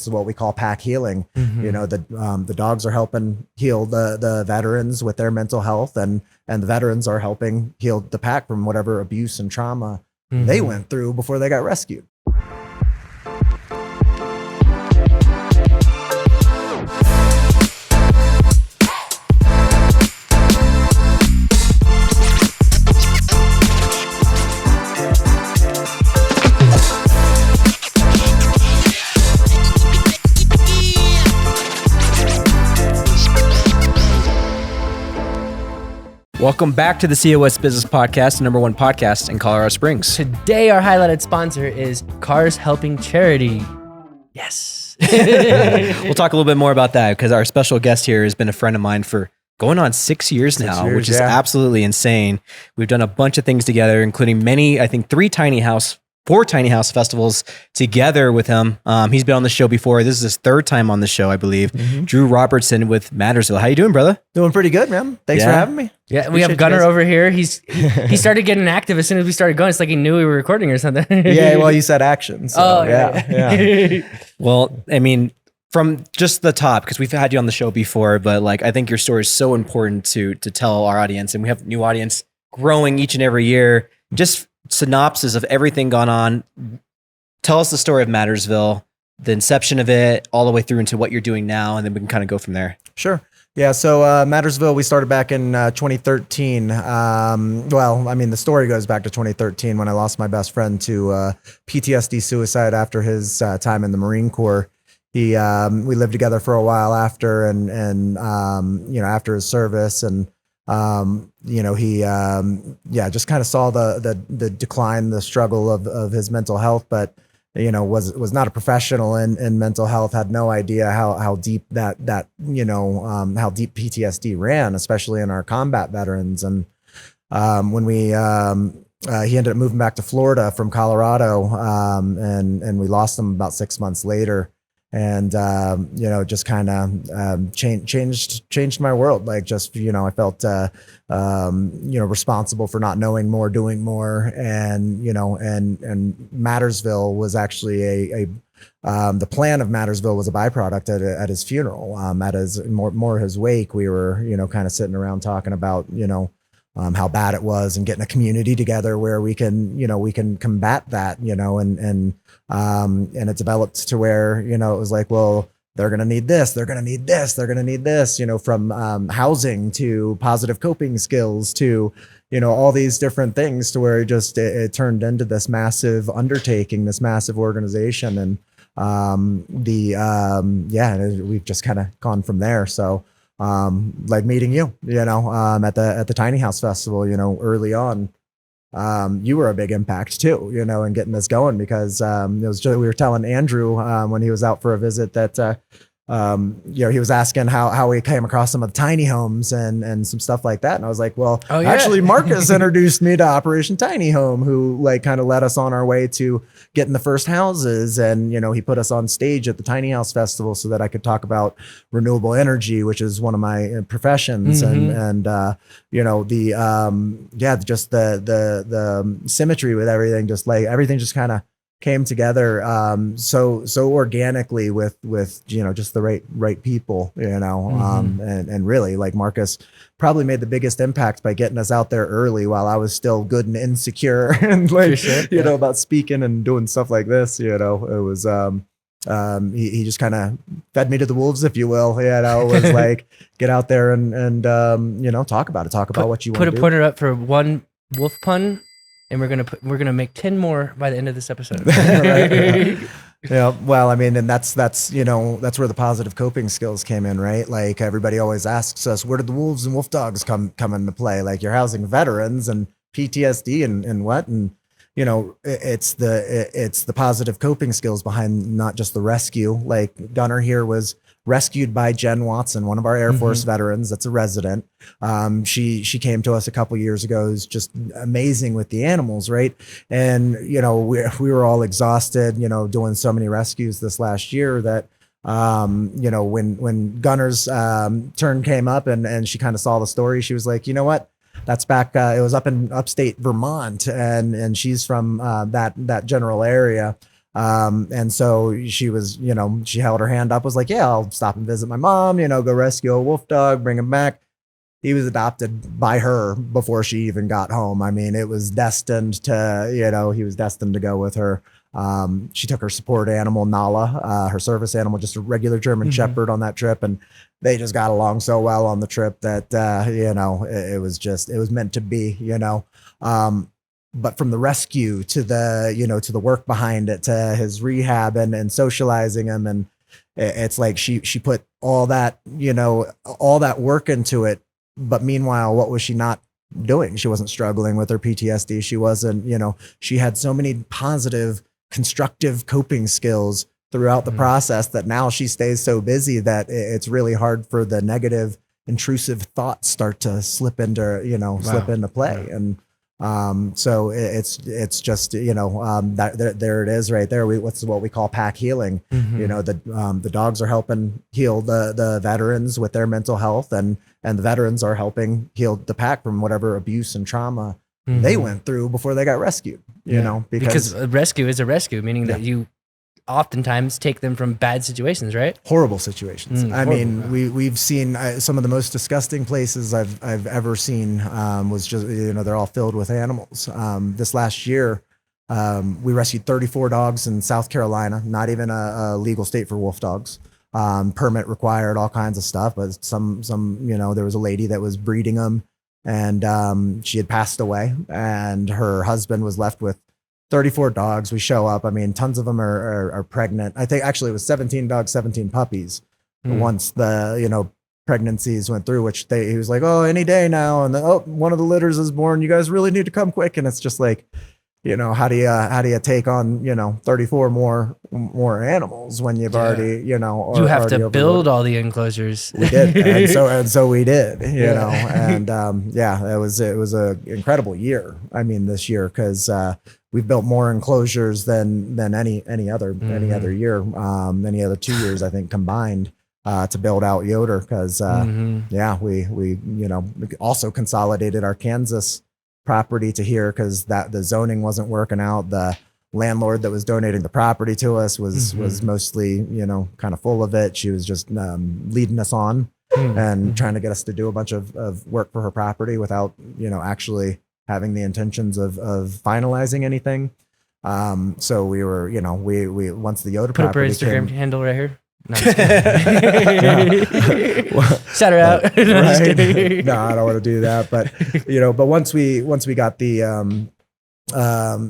It's what we call pack healing. You know, the dogs are helping heal the veterans with their mental health, and the veterans are helping heal the pack from whatever abuse and trauma they went through before they got rescued. Welcome back to the COS Business Podcast, the number one podcast in Colorado Springs. Today, our highlighted sponsor is Cars Helping Charity. Yes. We'll talk a little bit more about that because our special guest here has been a friend of mine for going on 6 years now, which is absolutely insane. We've done a bunch of things together, including many, I think 4 tiny house festivals together with him. He's been on the show before. This is his third time on the show, I believe. Drew Robertson with Mattersville. How you doing, brother? Doing pretty good, man. Thanks for having me. Yeah, we have Gunnar over here. He started getting active as soon as we started going. It's like he knew we were recording or something. Yeah, well, you said action. So, yeah. Well, I mean, from just the top, because we've had you on the show before, but like I think your story is so important to tell our audience, and we have new audience growing each and every year. Just synopsis of everything gone on. Tell us the story of Mattersville, the inception of it, all the way through into what you're doing now, and then we can kind of go from there. Sure. Yeah, so Mattersville, we started back in 2013. Well, I mean, the story goes back to 2013 when I lost my best friend to PTSD suicide after his time in the Marine Corps. We lived together for a while after, and you know, after his service, and you know, he just kind of saw the decline, the struggle of his mental health, but you know, was not a professional in mental health, had no idea how deep that you know, how deep PTSD ran, especially in our combat veterans. And when he ended up moving back to Florida from Colorado, and we lost him about 6 months later. And, you know, just kind of changed my world. Like, just, you know, I felt, you know, responsible for not knowing more, doing more. And, you know, and Mattersville was actually the plan of Mattersville was a byproduct at his funeral. At his more his wake, we were, you know, kind of sitting around talking about, you know, how bad it was, and getting a community together where we can combat that, you know, and it developed to where, you know, it was like, well, they're going to need this, they're going to need this, they're going to need this, you know, from housing to positive coping skills to, you know, all these different things, to where it turned into this massive undertaking, this massive organization. And we've just kind of gone from there. So, like meeting you, you know, at the Tiny House Festival, you know, early on, you were a big impact too, you know, in getting this going, because we were telling Andrew when he was out for a visit that you know, he was asking how we came across some of the tiny homes and some stuff like that. And I was like, well, actually Marcus introduced me to Operation Tiny Home, who like kind of led us on our way to getting the first houses. And, you know, he put us on stage at the Tiny House Festival so that I could talk about renewable energy, which is one of my professions. And you know, just the symmetry with everything, just like everything just kind of came together so organically with you know, just the right people, you know. And really, like, Marcus probably made the biggest impact by getting us out there early while I was still good and insecure and like you know, about speaking and doing stuff like this, you know. It was he just kind of fed me to the wolves, if you will. You know, it was like, get out there and you know, talk about what you want to do. Put a pointer up for one wolf pun. And we're gonna make 10 more by the end of this episode. Yeah, well, I mean, and that's you know, that's where the positive coping skills came in, right? Like, everybody always asks us, where did the wolves and wolf dogs come into play? Like, you're housing veterans and PTSD and what? And you know, it's the positive coping skills behind not just the rescue. Like, Gunnar here was rescued by Jen Watson, one of our Air Force veterans that's a resident. She came to us a couple years ago. Is just amazing with the animals, right? And you know, we were all exhausted, you know, doing so many rescues this last year that you know, when Gunnar's turn came up and she kind of saw the story, she was like, you know what? That's back. It was up in upstate Vermont, and she's from that general area. And so she was, she held her hand up, was like, yeah, I'll stop and visit my mom, go rescue a wolf dog, bring him back. He was adopted by her before she even got home. I mean, it was destined to, he was destined to go with her. She took her support animal, Nala, her service animal, just a regular German Shepherd on that trip. And they just got along so well on the trip that, it was meant to be, but from the rescue to to the work behind it, to his rehab and socializing him. And it's like, she put all that, all that work into it. But meanwhile, what was she not doing? She wasn't struggling with her PTSD. She wasn't, she had so many positive, constructive coping skills throughout the process that now she stays so busy that it's really hard for the negative, intrusive thoughts start to slip into play. And so it's just, that there it is right there. What we call pack healing. The dogs are helping heal the veterans with their mental health, and the veterans are helping heal the pack from whatever abuse and trauma they went through before they got rescued, because a rescue is a rescue, meaning that you oftentimes take them from bad situations, right? Horrible situations. I mean, we've seen some of the most disgusting places I've ever seen, was just, they're all filled with animals. This last year, we rescued 34 dogs in South Carolina, not even a legal state for wolf dogs. Permit required, all kinds of stuff, but some, there was a lady that was breeding them, and she had passed away, and her husband was left with 34 dogs. We show up. I mean, tons of them are pregnant. I think actually it was 17 dogs, 17 puppies. Once the, pregnancies went through, which he was like, oh, any day now. And then, one of the litters is born. You guys really need to come quick. And it's just like, how do you take on, 34 more animals when you've already, you have to build all the enclosures. We did. and so we did, and it was a incredible year. I mean, this year, cause, we've built more enclosures than any other year, any other 2 years, I think, combined, to build out Yoder. Cause, we also consolidated our Kansas property to here, because the zoning wasn't working out. The landlord that was donating the property to us was mostly, kind of full of it. She was just leading us on and trying to get us to do a bunch of work for her property without, actually having the intentions of finalizing anything. So we were, we once the Yoda put up her property Instagram came, handle right here. No, I'm just kidding. Shout her out. No, I'm just kidding. No, I don't want to do that. But but once we got the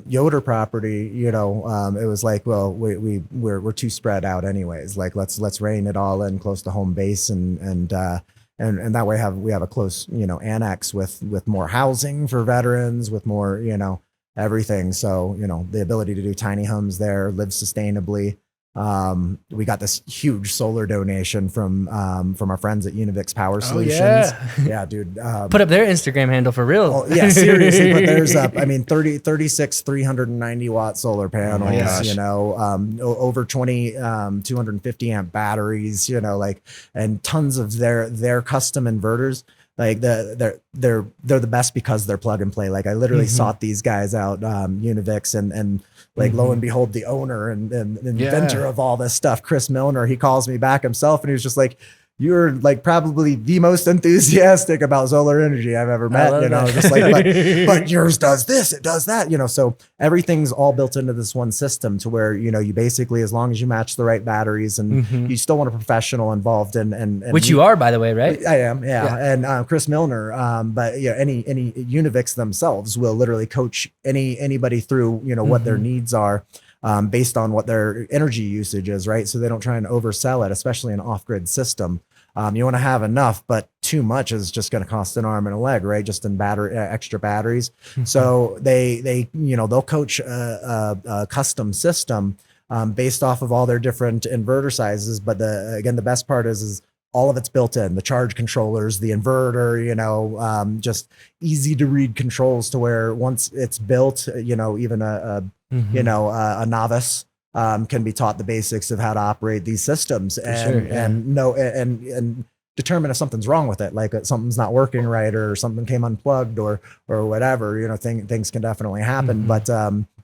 Yoder property, it was like, well, we're too spread out anyways. Like let's rein it all in close to home base, and that way we have a close annex with more housing for veterans, with more everything. So the ability to do tiny homes there, live sustainably. We got this huge solar donation from our friends at Univix Power Solutions. Yeah, dude. Put up their Instagram handle for real. Yeah, seriously, put theirs up. I mean, 36 390 watt solar panels, over 20 250 amp batteries, and tons of their custom inverters. Like they're the best because they're plug and play. Like I literally sought these guys out, Univix, and like lo and behold, the owner and inventor of all this stuff, Chris Milner, he calls me back himself, and he was just like, "You're like probably the most enthusiastic about solar energy I've ever met." Just like, but yours does this, it does that, So everything's all built into this one system to where you basically, as long as you match the right batteries, and you still want a professional involved, and which you are, by the way, right? I am, yeah. And Chris Milner, but any Univix themselves will literally coach anybody through what their needs are. Based on what their energy usage is, right? So they don't try and oversell it, especially an off-grid system. You want to have enough, but too much is just going to cost an arm and a leg, right? Just in extra batteries. So they'll coach a custom system based off of all their different inverter sizes. But the best part is all of it's built in, the charge controllers, the inverter, just easy to read controls to where once it's built, even a novice can be taught the basics of how to operate these systems and determine if something's wrong with it, like something's not working right or something came unplugged or whatever, things can definitely happen. But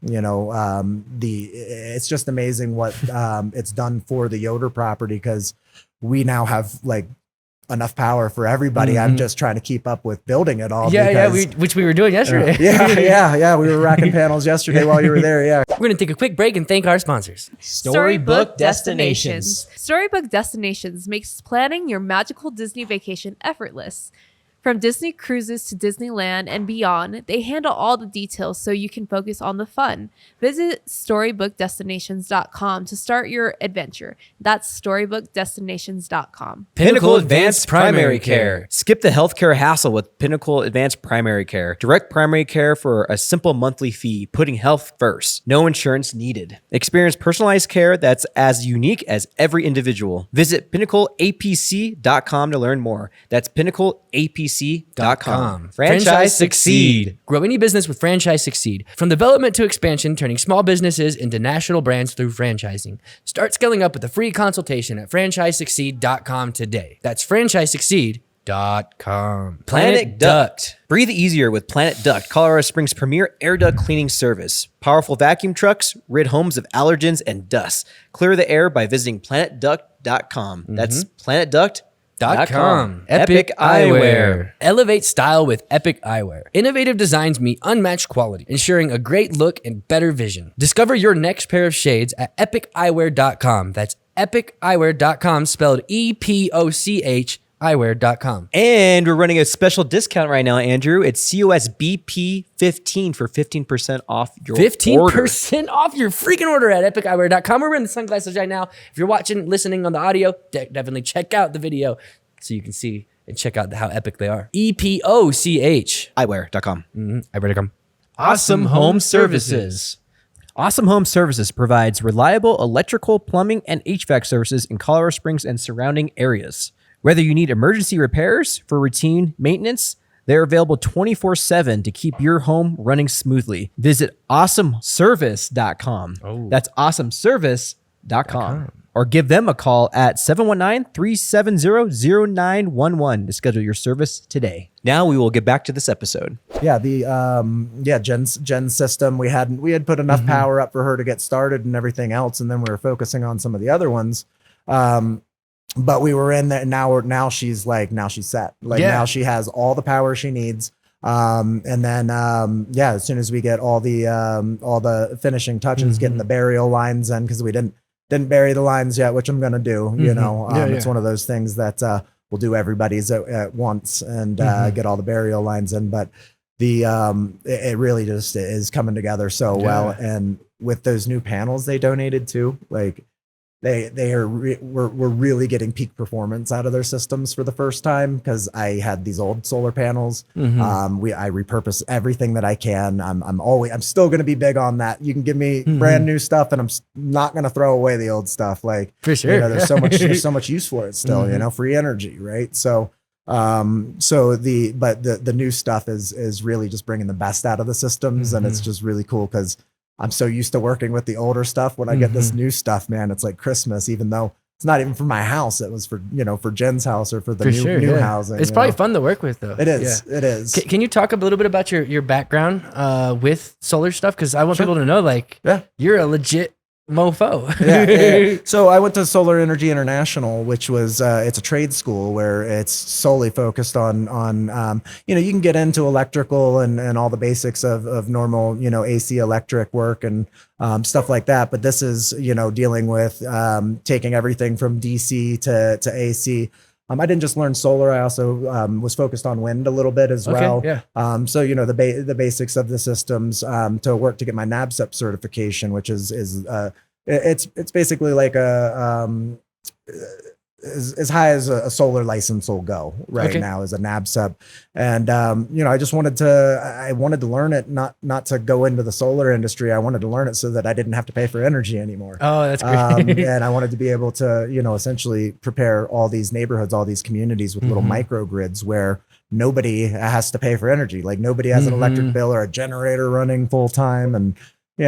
It's just amazing what it's done for the Yoder property, because we now have like enough power for everybody. I'm just trying to keep up with building it all. Which we were doing yesterday. We were racking panels yesterday while you were there. Yeah. We're going to take a quick break and thank our sponsors. Storybook Destinations. Storybook Destinations makes planning your magical Disney vacation effortless. From Disney cruises to Disneyland and beyond, they handle all the details so you can focus on the fun. Visit StorybookDestinations.com to start your adventure. That's StorybookDestinations.com. Pinnacle Advanced Primary Care. Skip the healthcare hassle with Pinnacle Advanced Primary Care. Direct primary care for a simple monthly fee, putting health first. No insurance needed. Experience personalized care that's as unique as every individual. Visit PinnacleAPC.com to learn more. That's PinnacleAPC.com. Franchise Succeed. Grow any business with Franchise Succeed. From development to expansion, turning small businesses into national brands through franchising. Start scaling up with a free consultation at franchisesucceed.com today. That's franchisesucceed.com. Planet Duct. Breathe easier with Planet Duct, Colorado Springs' premier air duct cleaning service. Powerful vacuum trucks rid homes of allergens and dust. Clear the air by visiting planetduct.com. That's planetduct.com. Epic Eyewear. Elevate style with Epic Eyewear. Innovative designs meet unmatched quality, ensuring a great look and better vision. Discover your next pair of shades at epiceyewear.com. That's epiceyewear.com, spelled EPOCH eyewear.com. And we're running a special discount right now, Andrew. It's COSBP15 for 15% off your 15% off your freaking order at epiceyewear.com. We're wearing the sunglasses right now. If you're watching, listening on the audio, definitely check out the video so you can see and check out how epic they are. EPOCH eyewear.com. Eyewear.com. Awesome Home Services. Awesome Home Services provides reliable electrical, plumbing, and HVAC services in Colorado Springs and surrounding areas. Whether you need emergency repairs for routine maintenance, they're available 24/7 to keep your home running smoothly. Visit awesomeservice.com. That's awesomeservice.com. Or give them a call at 719-370-0911 to schedule your service today. Now we will get back to this episode. Yeah, Jen's system, we had put enough power up for her to get started and everything else, and then we were focusing on some of the other ones. But we were in there. Now she's set. Now she has all the power she needs. And then as soon as we get all the finishing touches, getting the burial lines in, because we didn't bury the lines yet, which I'm gonna do. It's one of those things that we'll do everybody's at once and get all the burial lines in. But it really just is coming together so well. And with those new panels they donated too, like. We're really getting peak performance out of their systems for the first time, because I had these old solar panels. I repurpose everything that I can. I'm still going to be big on that. You can give me brand new stuff, and I'm not going to throw away the old stuff. Like, for sure, there's so much use for it still. Free energy, right? So. The new stuff is really just bringing the best out of the systems, and it's just really cool because I'm so used to working with the older stuff. When I get this new stuff, man, it's like Christmas, even though it's not even for my house. It was for Jen's house or for the new housing. It's probably fun to work with though. It is. Yeah. It is. Can you talk a little bit about your background with solar stuff? Because I want people to know, you're a legit mofo. Yeah. So I went to Solar Energy International, which was it's a trade school where it's solely focused on you can get into electrical and all the basics of normal AC electric work and stuff like that, but this is dealing with taking everything from DC to AC. I didn't just learn solar. I also was focused on wind a little bit as well. Yeah. So the basics of the systems to work to get my NABCEP certification, which is it's basically like as high as a solar license will go now as a NABCEP. And I just wanted to learn it, not to go into the solar industry. I wanted to learn it so that I didn't have to pay for energy anymore. Oh, that's great. And I wanted to be able to essentially prepare all these neighborhoods, all these communities with little microgrids where nobody has to pay for energy. Like nobody has an electric bill or a generator running full time. And we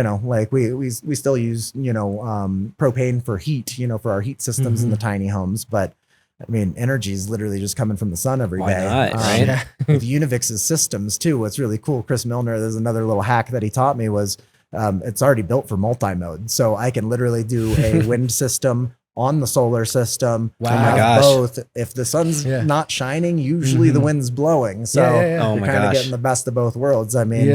still use, propane for heat, for our heat systems in the tiny homes. But I mean, energy is literally just coming from the sun every day. Why not, right? With Univix's systems too, what's really cool, Chris Milner, there's another little hack that he taught me was it's already built for multi-mode. So I can literally do a wind system on the solar system. Wow. Oh my have gosh. both. If the sun's not shining, usually the wind's blowing. So Oh you're my kind of gosh. getting the best of both worlds. I mean,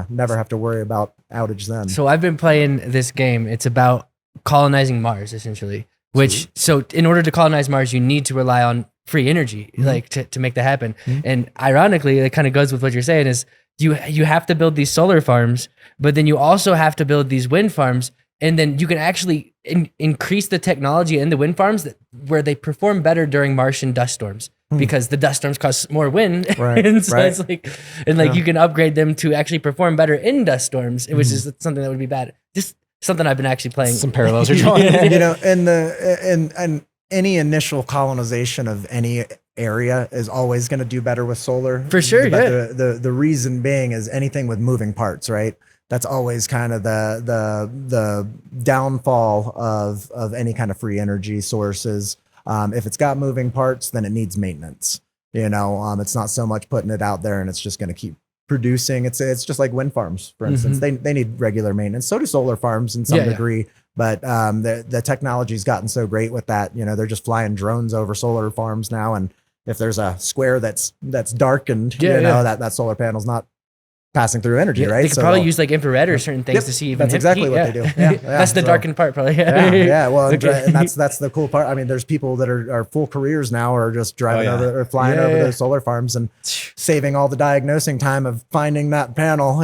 never have to worry about outage then. So I've been playing this game. It's about colonizing Mars, essentially. So in order to colonize Mars, you need to rely on free energy, like to make that happen. And ironically, it kind of goes with what you're saying is you have to build these solar farms, but then you also have to build these wind farms. And then you can actually increase the technology in the wind farms where they perform better during Martian dust storms because the dust storms cause more wind. And so it's like, you can upgrade them to actually perform better in dust storms, which is something that would be bad. Just something I've been actually playing. Some parallels are drawing. And any initial colonization of any area is always going to do better with solar. For sure. But the reason being is anything with moving parts, right? That's always kind of the downfall of any kind of free energy sources. If it's got moving parts, then it needs maintenance. It's not so much putting it out there and it's just going to keep producing. It's just like wind farms, for instance. They need regular maintenance. So do solar farms in some degree. But the technology's gotten so great with that. they're just flying drones over solar farms now, and if there's a square that's darkened, that solar panel's not passing through energy, right? They could probably use like infrared or certain things to see even that's exactly heat. what they do. Yeah, that's the darkened part, probably. Well, and that's the cool part. I mean, there's people that are full careers now are just driving over or flying over those solar farms and saving all the diagnosing time of finding that panel.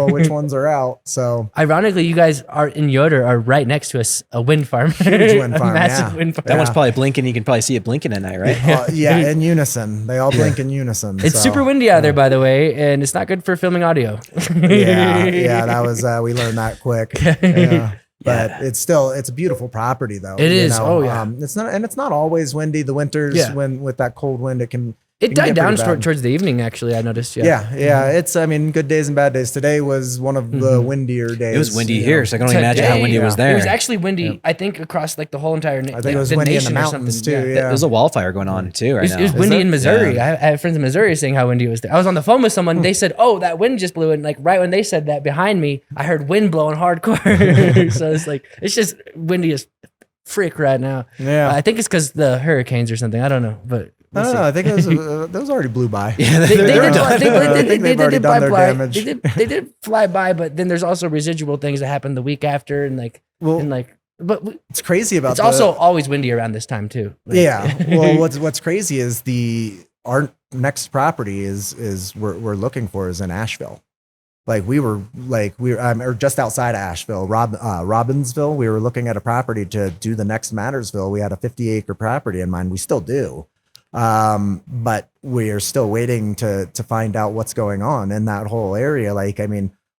Which ones are out. So ironically, you guys are in Yoder are right next to a wind farm, huge wind farm, massive wind farm. That one's probably blinking. You can probably see it blinking at night, right? In unison. They all blink in unison. It's super windy out there, by the way, and it's not good for filming audio. That was we learned that quick. But it's a beautiful property though. It is. It's not always windy. The winters when with that cold wind it died down towards the evening, actually, I noticed. It's good days and bad days. Today was one of the windier days. It was windy here, so I can only imagine how windy it was there. It was actually windy, I think, across like the whole entire I think it was windy in the mountains too. There's a wildfire going on too right now. It was windy in Missouri. I have friends in Missouri saying how windy it was there. I was on the phone with someone. They said, "Oh, that wind just blew," and like right when they said that, behind me, I heard wind blowing hardcore. So it's just windy as frick right now. I think it's because the hurricanes or something. I don't know, but. I don't know. I think those already blew by. They did fly by. They did fly by, but then there's also residual things that happened the week after, but it's crazy about. It's also always windy around this time too. Well, what's crazy is our next property is we're looking for is in Asheville. Or just outside of Asheville, Robbinsville. We were looking at a property to do the next Mattersville. We had a 50-acre property in mind. We still do. But we are still waiting to find out what's going on in that whole area.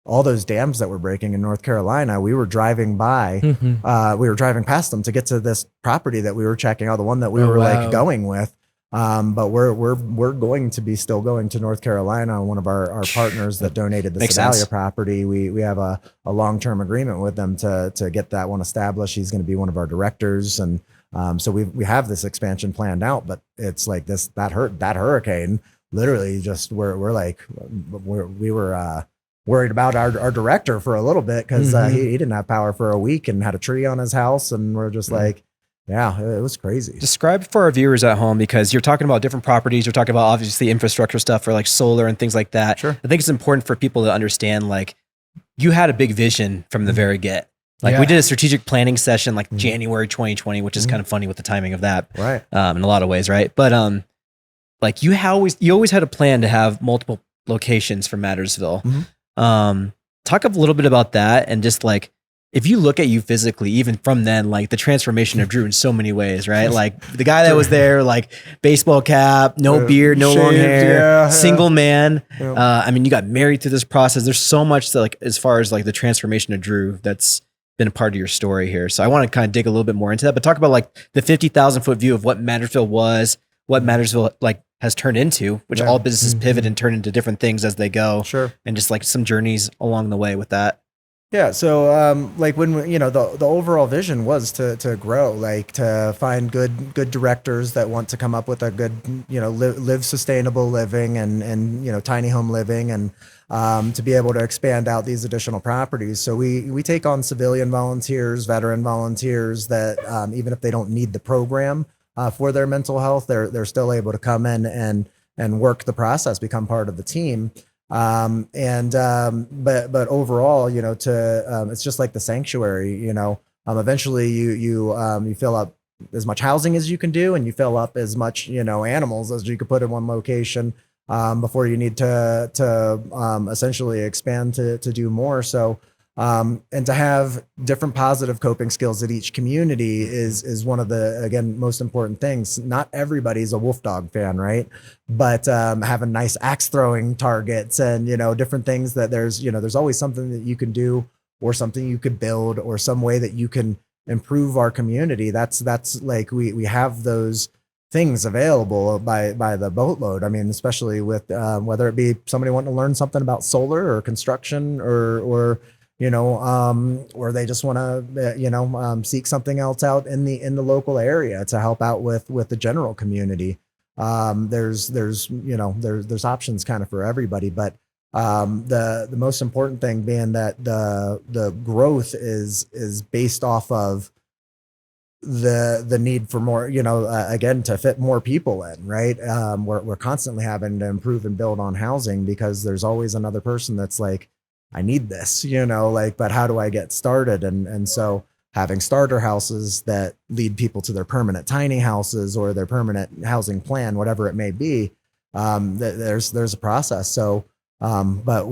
All those dams that were breaking in North Carolina, we were driving by, we were driving past them to get to this property that we were checking out, the one that we were going with. But we're going to be still going to North Carolina. One of our partners that donated the Sedalia property, we have a long-term agreement with them to get that one established. He's going to be one of our directors, and so we have this expansion planned out, but it's like that hurricane literally just we were worried about our director for a little bit because he didn't have power for a week and had a tree on his house, and we're just it was crazy. Describe for our viewers at home, because you're talking about different properties. You're talking about obviously infrastructure stuff for like solar and things like that. Sure. I think it's important for people to understand, you had a big vision from the very get. We did a strategic planning session January 2020, which is kind of funny with the timing of that. Right. In a lot of ways. Right. But, you always had a plan to have multiple locations for Mattersville. Talk a little bit about that, and just if you look at you physically, even from then, the transformation of Drew in so many ways, right? The guy that was there, baseball cap, no beard, no long hair, single man. I mean, you got married through this process. There's so much that, as far as the transformation of Drew, that's been a part of your story here. So I want to kind of dig a little bit more into that, but talk about the 50,000 foot view of what Mattersville was, what Mattersville has turned into, which all businesses pivot and turn into different things as they go. Sure. And just some journeys along the way with that. Yeah. So, like when the overall vision was to grow, like to find good directors that want to come up with a good, live sustainable living and tiny home living, and to be able to expand out these additional properties. So we take on civilian volunteers, veteran volunteers that even if they don't need the program for their mental health, they're still able to come in and work the process, become part of the team. But overall, it's just like the sanctuary, eventually you fill up as much housing as you can do, and you fill up as much, animals as you could put in one location, before you need to essentially expand to do more. So, and to have different positive coping skills at each community is one of the, again, most important things. Not everybody's a wolf dog fan, right? But having nice axe throwing targets and different things that there's always something that you can do, or something you could build, or some way that you can improve our community. That's like we have those things available by the boatload. I mean, especially with whether it be somebody wanting to learn something about solar or construction, or or they just want to, seek something else out in the local area to help out with the general community. There's options kind of for everybody, but the most important thing being that the growth is based off of the need for more, again, to fit more people in, right? We're constantly having to improve and build on housing, because there's always another person that's like, I need this, but how do I get started? And so having starter houses that lead people to their permanent tiny houses or their permanent housing plan, whatever it may be, there's a process. So, but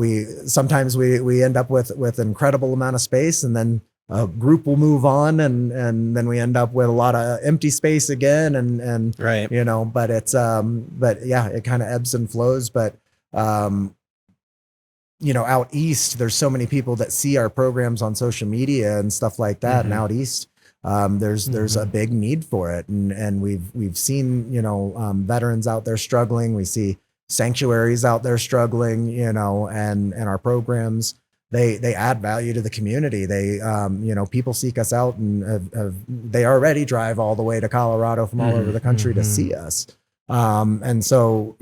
sometimes we end up with an incredible amount of space, and then a group will move on, and then we end up with a lot of empty space again, and right, but it's but yeah, it kind of ebbs and flows. But out east, there's so many people that see our programs on social media and stuff like that. And out east, there's a big need for it. And we've seen, veterans out there struggling. We see sanctuaries out there struggling, and our programs, they add value to the community. They, people seek us out, and they already drive all the way to Colorado from all over the country to see us. And so,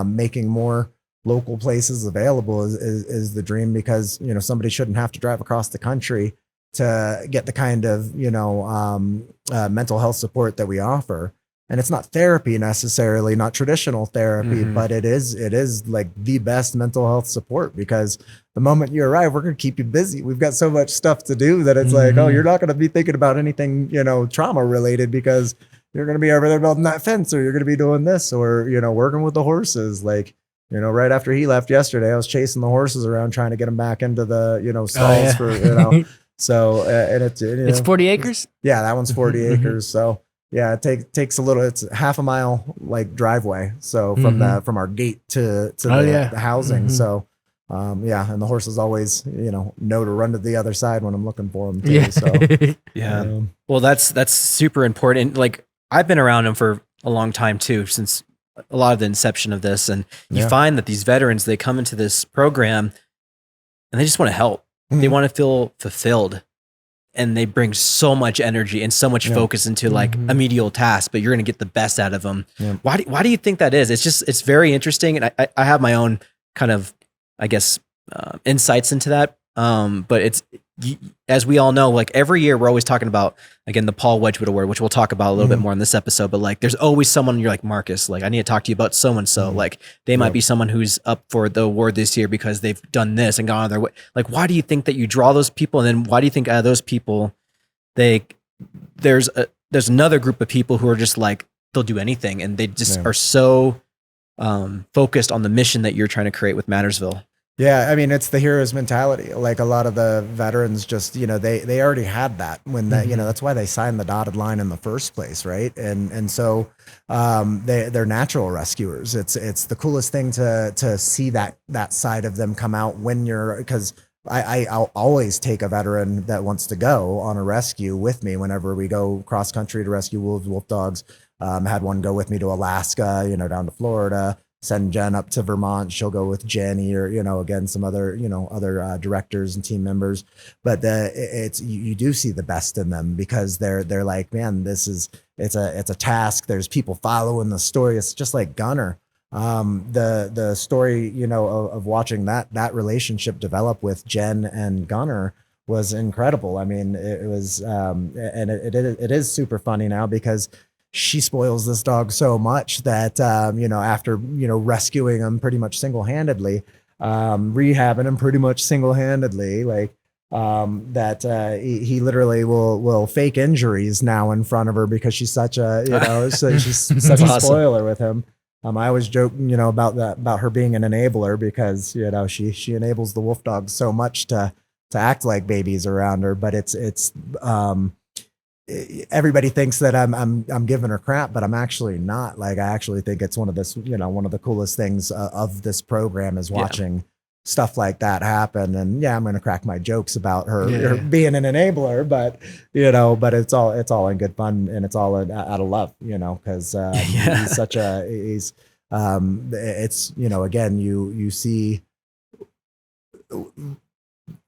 making more local places available is the dream, because somebody shouldn't have to drive across the country to get the kind of mental health support that we offer. And it's not therapy necessarily, not traditional therapy, but it is like the best mental health support, because the moment you arrive, we're going to keep you busy. We've got so much stuff to do that it's like, oh, you're not going to be thinking about anything trauma related, because you're going to be over there building that fence, or you're going to be doing this, or working with the horses. Like, right after he left yesterday, I was chasing the horses around trying to get them back into the, stalls for, so, and it's 40 acres. Yeah, that one's 40 acres. So yeah, it takes a little, it's half a mile like driveway. So from from our gate to the housing. So, yeah. And the horses always, know to run to the other side when I'm looking for them too. Yeah. So, yeah. Well, that's super important. Like, I've been around them for a long time too, since a lot of the inception of this. And you find that these veterans, they come into this program and they just want to help. They want to feel fulfilled, and they bring so much energy and so much focus into like a medial task, but you're going to get the best out of them. Yeah. Why do you think that is? It's very interesting. And I have my own kind of, I guess, insights into that. But as we all know, like every year we're always talking about, again, the Paul Wedgwood Award, which we'll talk about a little bit more in this episode, but like there's always someone you're like, Marcus, like I need to talk to you about so-and-so. Like they might be someone who's up for the award this year because they've done this and gone on their way. Like, why do you think that you draw those people? And then why do you think out of those people, there's another group of people who are just like, they'll do anything. And they just are so focused on the mission that you're trying to create with Mattersville. Yeah, I mean, it's the hero's mentality. Like a lot of the veterans just, they already had that when that, that's why they signed the dotted line in the first place, right? And so they're natural rescuers. It's the coolest thing to see that side of them come out when because I'll always take a veteran that wants to go on a rescue with me whenever we go cross country to rescue wolves, wolf dogs. Had one go with me to Alaska, down to Florida. send Jen up to Vermont. She'll go with Jenny or, again, some other, other directors and team members. But you do see the best in them because they're like, man, it's a task. There's people following the story. It's just like Gunner. The story, of watching that relationship develop with Jen and Gunner was incredible. I mean, it was, and it is super funny now because she spoils this dog so much that, after, rescuing him pretty much single-handedly, rehabbing him pretty much single-handedly, like, he literally will fake injuries now in front of her because she's such a, so she's such a spoiler with him. I always joke, about her being an enabler because, she enables the wolf dogs so much to act like babies around her, but it's everybody thinks that I'm giving her crap, but I'm actually not. Like, I actually think it's one of the coolest things of this program is watching stuff like that happen. And I'm going to crack my jokes about her being an enabler, but it's all in good fun and it's all out of love, because he's such it's, again, you see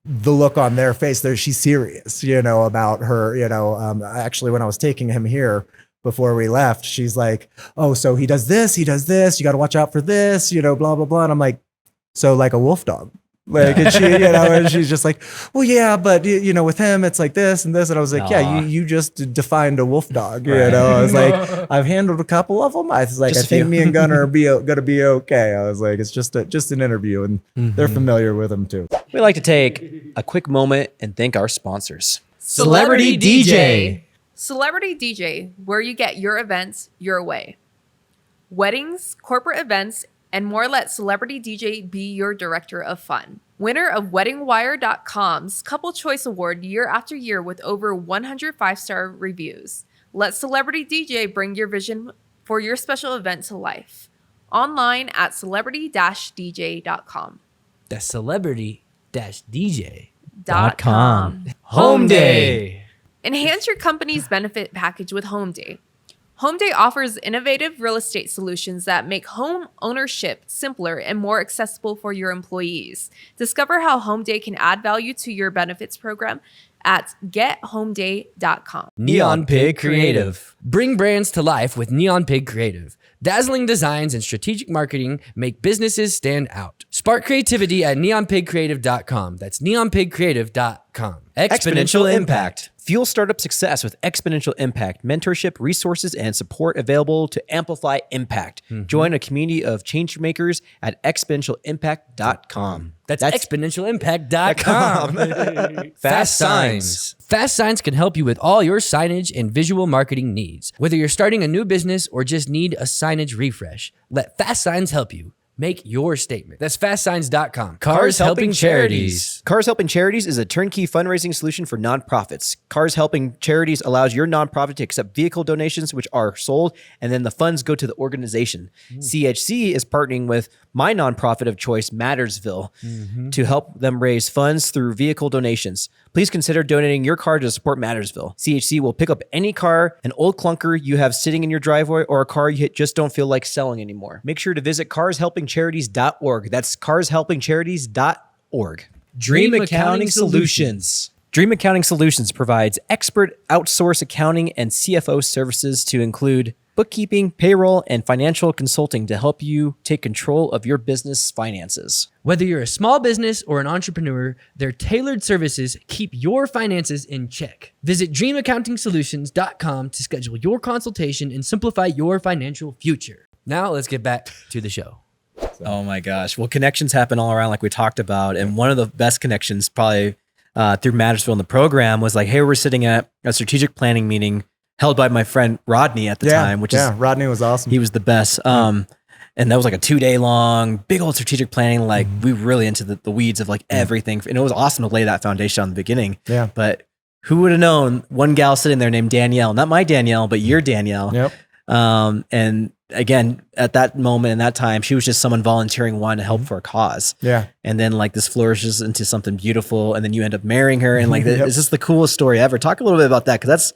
the look on their face there. She's serious, about her, actually, when I was taking him here before we left, she's like, oh, so he does this, you got to watch out for this, blah, blah, blah. And I'm like, so like a wolf dog, like, and she, and she's just like, well, yeah, but with him, it's like this and this. And I was like, yeah, you just defined a wolf dog, I was like, I've handled a couple of them. I was like, I think me and Gunner are going to be okay. I was like, it's just an interview and they're familiar with him too. We like to take a quick moment and thank our sponsors. Celebrity DJ. Celebrity DJ, where you get your events your way. Weddings, corporate events, and more. Let Celebrity DJ be your director of fun. Winner of WeddingWire.com's Couple Choice Award year after year with over 100 5-star reviews. Let Celebrity DJ bring your vision for your special event to life. Online at celebrity-dj.com. That's celebrity-dj.com. Home Day. Enhance your company's benefit package with Home Day. Home Day offers innovative real estate solutions that make home ownership simpler and more accessible for your employees. Discover how Home Day can add value to your benefits program at gethomeday.com. Neon Pig Creative. Bring brands to life with Neon Pig Creative. Dazzling designs and strategic marketing make businesses stand out. Spark creativity at neonpigcreative.com. That's neonpigcreative.com. Exponential Impact. Fuel startup success with Exponential Impact. Mentorship, resources, and support available to amplify impact. Join a community of change makers at exponentialimpact.com. That's exponentialimpact.com. Fast Signs. Fast Signs can help you with all your signage and visual marketing needs. Whether you're starting a new business or just need a signage refresh, let Fast Signs help you. Make your statement. That's fastsigns.com. Cars Helping Charities. Cars Helping Charities is a turnkey fundraising solution for nonprofits. Cars Helping Charities allows your nonprofit to accept vehicle donations, which are sold, and then the funds go to the organization. CHC is partnering with my nonprofit of choice, Mattersville, to help them raise funds through vehicle donations. Please consider donating your car to support Mattersville. CHC will pick up any car, an old clunker you have sitting in your driveway, or a car you just don't feel like selling anymore. Make sure to visit carshelpingcharities.org. That's carshelpingcharities.org. Dream Accounting Solutions. Dream Accounting Solutions provides expert outsource accounting and CFO services to include bookkeeping, payroll, and financial consulting to help you take control of your business finances. Whether you're a small business or an entrepreneur, their tailored services keep your finances in check. Visit dreamaccountingsolutions.com to schedule your consultation and simplify your financial future. Now let's get back to the show. Oh my gosh. Well, connections happen all around like we talked about. And one of the best connections probably through Mattersville in the program was like, hey, we're sitting at a strategic planning meeting held by my friend Rodney at the time, which is Rodney was awesome. He was the best. And that was like a 2-day long, big old strategic planning. Like we were really into the weeds of like everything. And it was awesome to lay that foundation on the beginning. Yeah. But who would have known one gal sitting there named Danielle, not my Danielle, but your Danielle. Yep. And again, at that moment in that time, she was just someone volunteering wanting to help for a cause. Yeah. And then like this flourishes into something beautiful. And then you end up marrying her. And like, it's just the coolest story ever. Talk a little bit about that. Cause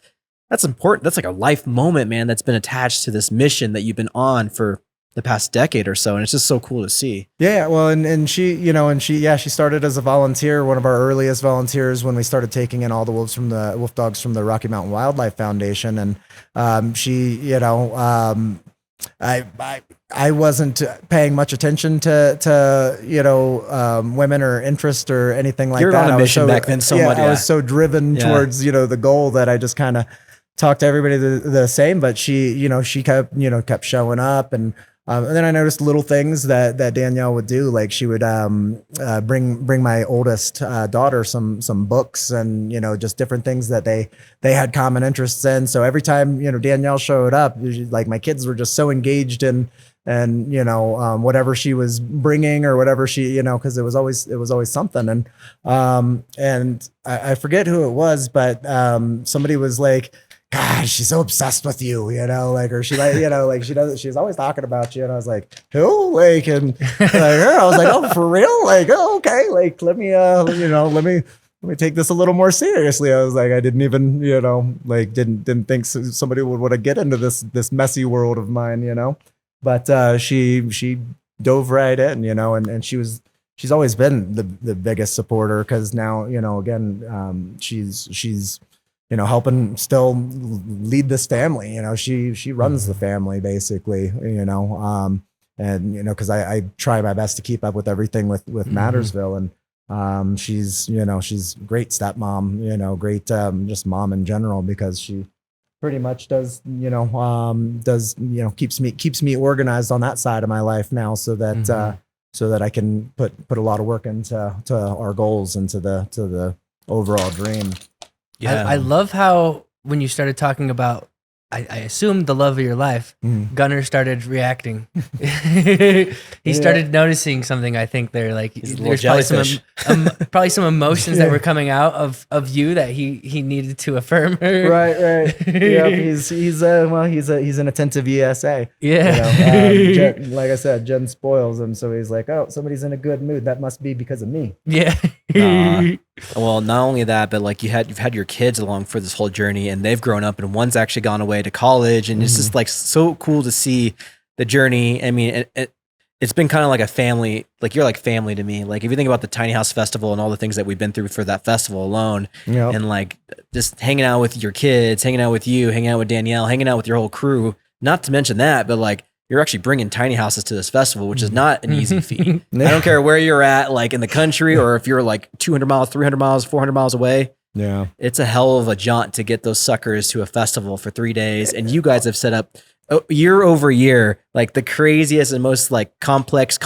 that's important. That's like a life moment, man, that's been attached to this mission that you've been on for the past decade or so, and it's just so cool to see. Yeah, well, and she started as a volunteer, one of our earliest volunteers when we started taking in all the wolf dogs from the Rocky Mountain Wildlife Foundation, and I wasn't paying much attention to women or interest or anything like that. You were on a mission back then, so much. I was so driven towards the goal that I just kind of talked to everybody the same. But she kept showing up, and then I noticed little things that Danielle would do, like she would bring my oldest daughter some books and just different things that they had common interests in. So every time Danielle showed up, like my kids were just so engaged in whatever she was bringing or whatever she because it was always something. And I forget who it was, but somebody was like, "God, she's so obsessed with you, or she she's always talking about you." And I was like, "Who?" Like, and like her, I was like, "Oh, for real? Like, oh, okay. Like, let me take this a little more seriously." I was like, I didn't even, didn't think somebody would want to get into this messy world of mine, but she dove right in, and she's always been the biggest supporter, because now, again, she's helping still lead this family. She runs the family basically, and because I try my best to keep up with everything with Mattersville, and she's great stepmom, great just mom in general, because she pretty much does keeps me organized on that side of my life now, so that I can put a lot of work into our goals and to the overall dream. Yeah, I love how when you started talking about, I assumed the love of your life, Gunnar started reacting. He started noticing something. I think there, like there's probably some emotions that were coming out of you that he needed to affirm. Right. Yeah, he's an attentive ESA. Yeah. Jen, like I said, Jen spoils him, so he's like, "Oh, somebody's in a good mood. That must be because of me." Yeah. Well, not only that, but like you've had your kids along for this whole journey, and they've grown up, and one's actually gone away to college, and it's just like so cool to see the journey. I mean, it's been kind of like a family. Like, you're like family to me. Like, if you think about the Tiny House Festival and all the things that we've been through for that festival alone, and like just hanging out with your kids, hanging out with you, hanging out with Danielle, hanging out with your whole crew. Not to mention that, but like, you're actually bringing tiny houses to this festival, which is not an easy feat. I don't care where you're at, like in the country, or if you're like 200 miles, 300 miles, 400 miles away. Yeah. It's a hell of a jaunt to get those suckers to a festival for 3 days. And you guys have set up year over year, like the craziest and most like complex,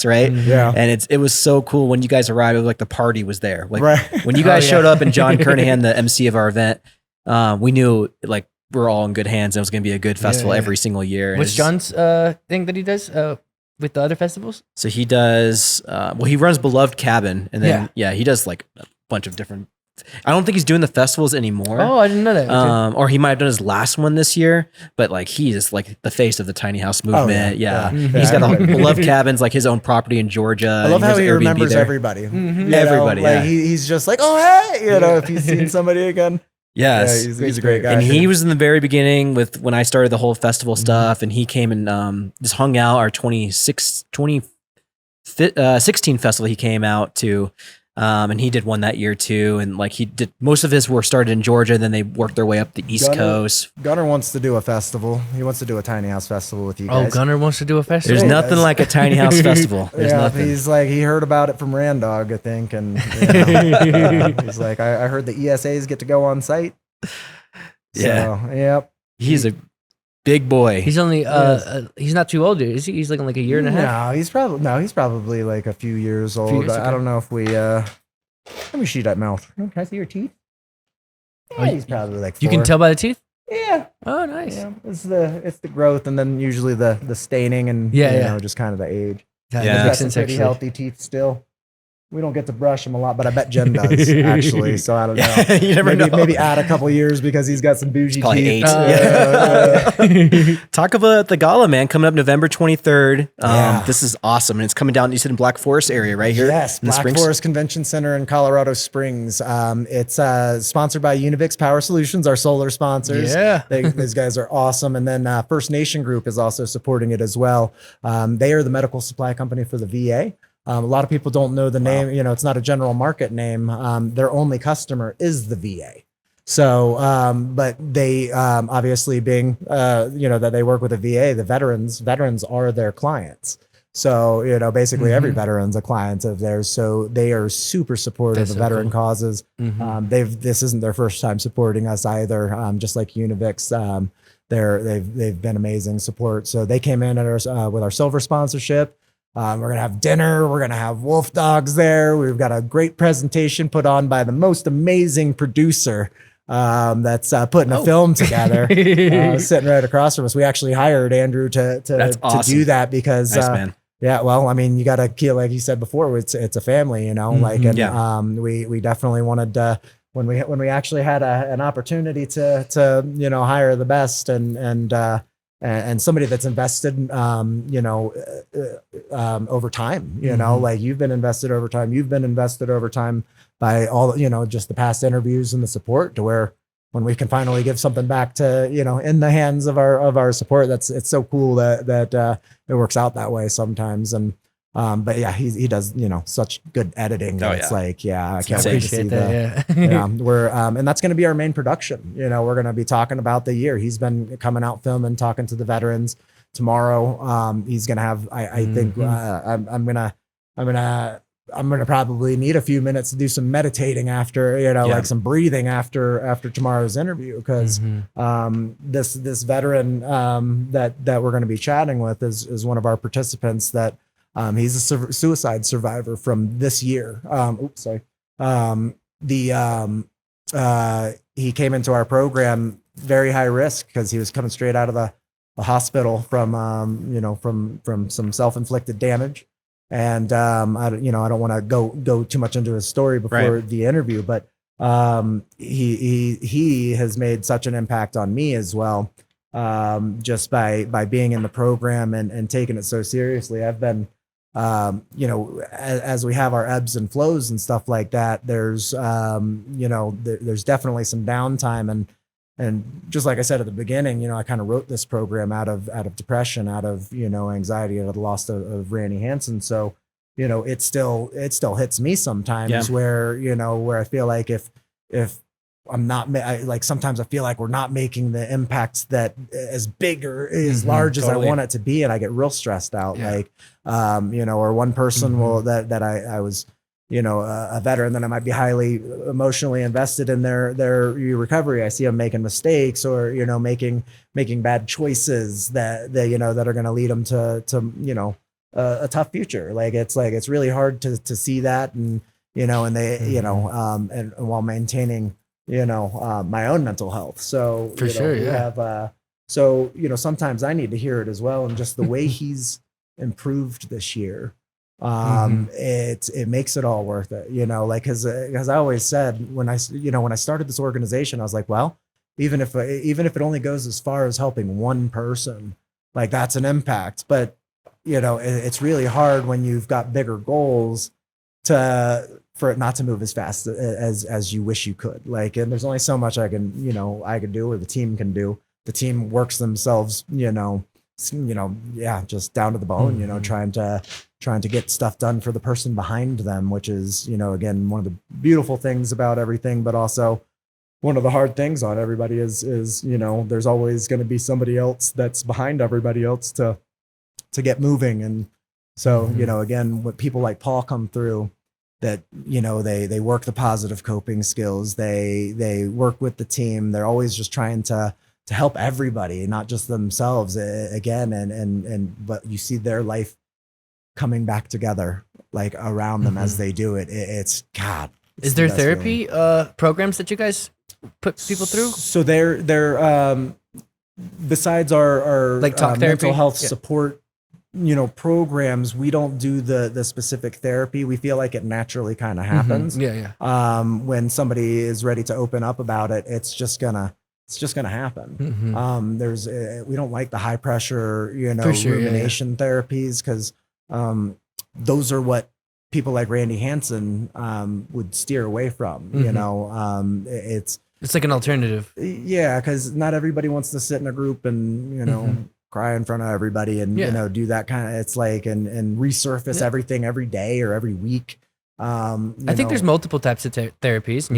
right? Yeah. And it was so cool when you guys arrived. It was like the party was there. Like when you guys showed up, and John Kernahan, the MC of our event, we knew like we're all in good hands, and it was going to be a good festival every single year. What's John's thing that he does with the other festivals? So he does, he runs Beloved Cabin, and then he does like a bunch of different. I don't think he's doing the festivals anymore. Oh, I didn't know that. Okay. Or he might have done his last one this year, but like he is like the face of the tiny house movement. He's got a Beloved Cabins, like his own property in Georgia. I love how he remembers everybody. Everybody. Like he's just like, "Oh, hey," if he's seen somebody again. Yes, he's a great guy. And he was in the very beginning with when I started the whole festival stuff, and he came and just hung out our 2016 festival. He came out to, and he did one that year too. And like he did, most of his were started in Georgia, then they worked their way up the East Coast. Gunnar wants to do a festival. He wants to do a tiny house festival with you guys. Oh, Gunnar wants to do a festival. There's nothing like a tiny house festival. There's nothing. He's like, he heard about it from Randog, I think, and he's like, I heard the ESAs get to go on site. He's a big boy. He's only he's not too old, is he? He's like a year and a half. No, he's probably like a few years old. I don't know if we let me see that mouth. Can I see your teeth? Yeah, he's probably like 4. You can tell by the teeth? Yeah. Oh, nice. Yeah, it's the growth, and then usually the staining, and just kind of the age. That he's got makes some sense, pretty actually. healthy teeth still. we don't get to brush him a lot, but I bet Jen does actually. So I don't know. You never know. Maybe add a couple years because he's got some bougie Probably teeth. 8. Talk about the gala, man, coming up November 23rd. This is awesome. And it's coming down, you said in Black Forest area right here? Yes, Black Forest Convention Center in Colorado Springs. It's sponsored by Univix Power Solutions, our solar sponsors. Yeah. These guys are awesome. And then First Nation Group is also supporting it as well. They are the medical supply company for the VA. A lot of people don't know the name. You know, it's not a general market name. Their only customer is the VA. So, but they obviously being, that they work with the VA, the veterans are their clients. So, basically every veteran's a client of theirs. So they are super supportive of veteran causes. This isn't their first time supporting us either. Just like Univix, they've been amazing support. So they came in with our silver sponsorship. We're going to have dinner. We're going to have wolf dogs there. We've got a great presentation put on by the most amazing producer that's putting a film together, sitting right across from us. We actually hired Andrew to do that because, nice, man. Yeah, well, I mean, you got to feel like you said before, it's a family, we definitely wanted to, when we actually had an opportunity to hire the best and somebody that's invested, over time, like you've been invested over time, by all, just the past interviews and the support to where when we can finally give something back to, in the hands of our support, it's so cool that it works out that way sometimes. And, but yeah, he does, such good editing. It's like, I can't wait to see that. We're, and that's going to be our main production. We're going to be talking about the year. He's been coming out filming, talking to the veterans. Tomorrow, he's going to have, I think, I'm going to probably need a few minutes to do some meditating after, like some breathing after tomorrow's interview. Because this veteran that we're going to be chatting with is one of our participants that he's a suicide survivor from this year. He came into our program very high risk because he was coming straight out of the hospital from some self-inflicted damage. And I don't want to go too much into his story before the interview, but he has made such an impact on me as well, just by being in the program and taking it so seriously. I've been, as we have our ebbs and flows and stuff like that, there's there's definitely some downtime and just like I said at the beginning, I kind of wrote this program out of depression, out of, anxiety, out of the loss of Randy Hansen. So, it still hits me sometimes where I feel like if I'm not sometimes I feel like we're not making the impact that as big or as large as I want it to be. And I get real stressed out. Or one person that I was, a veteran that I might be highly emotionally invested in their recovery. I see them making mistakes or, making bad choices that are going to lead them to a tough future. It's really hard to see that. And, and they, and while maintaining, my own mental health. So we have, sometimes I need to hear it as well. And just the way he's improved this year, it makes it all worth it, cause I always said when I started this organization, I was like, well, even if it only goes as far as helping one person, like that's an impact, but it's really hard when you've got bigger goals for it not to move as fast as you wish you could. And there's only so much I can do or the team can do. The team works themselves, just down to the bone, trying to get stuff done for the person behind them, which is, again, one of the beautiful things about everything, but also one of the hard things on everybody is, there's always going to be somebody else that's behind everybody else to get moving. And so, again, when people like Paul come through that, they work the positive coping skills, they work with the team. They're always just trying to help everybody, not just themselves again. But you see their life coming back together, like around them as they do it. It's God. Is there therapy programs that you guys put people through? So they're besides our like talk therapy? mental health support programs, we don't do the specific therapy. We feel like it naturally kind of happens. When somebody is ready to open up about it, it's just gonna happen. There's we don't like the high pressure, rumination therapies, because those are what people like Randy Hansen would steer away from. It's like an alternative. Yeah, because not everybody wants to sit in a group and cry in front of everybody and do that kind of. It's like and resurface everything every day or every week. I think there's multiple types of therapies.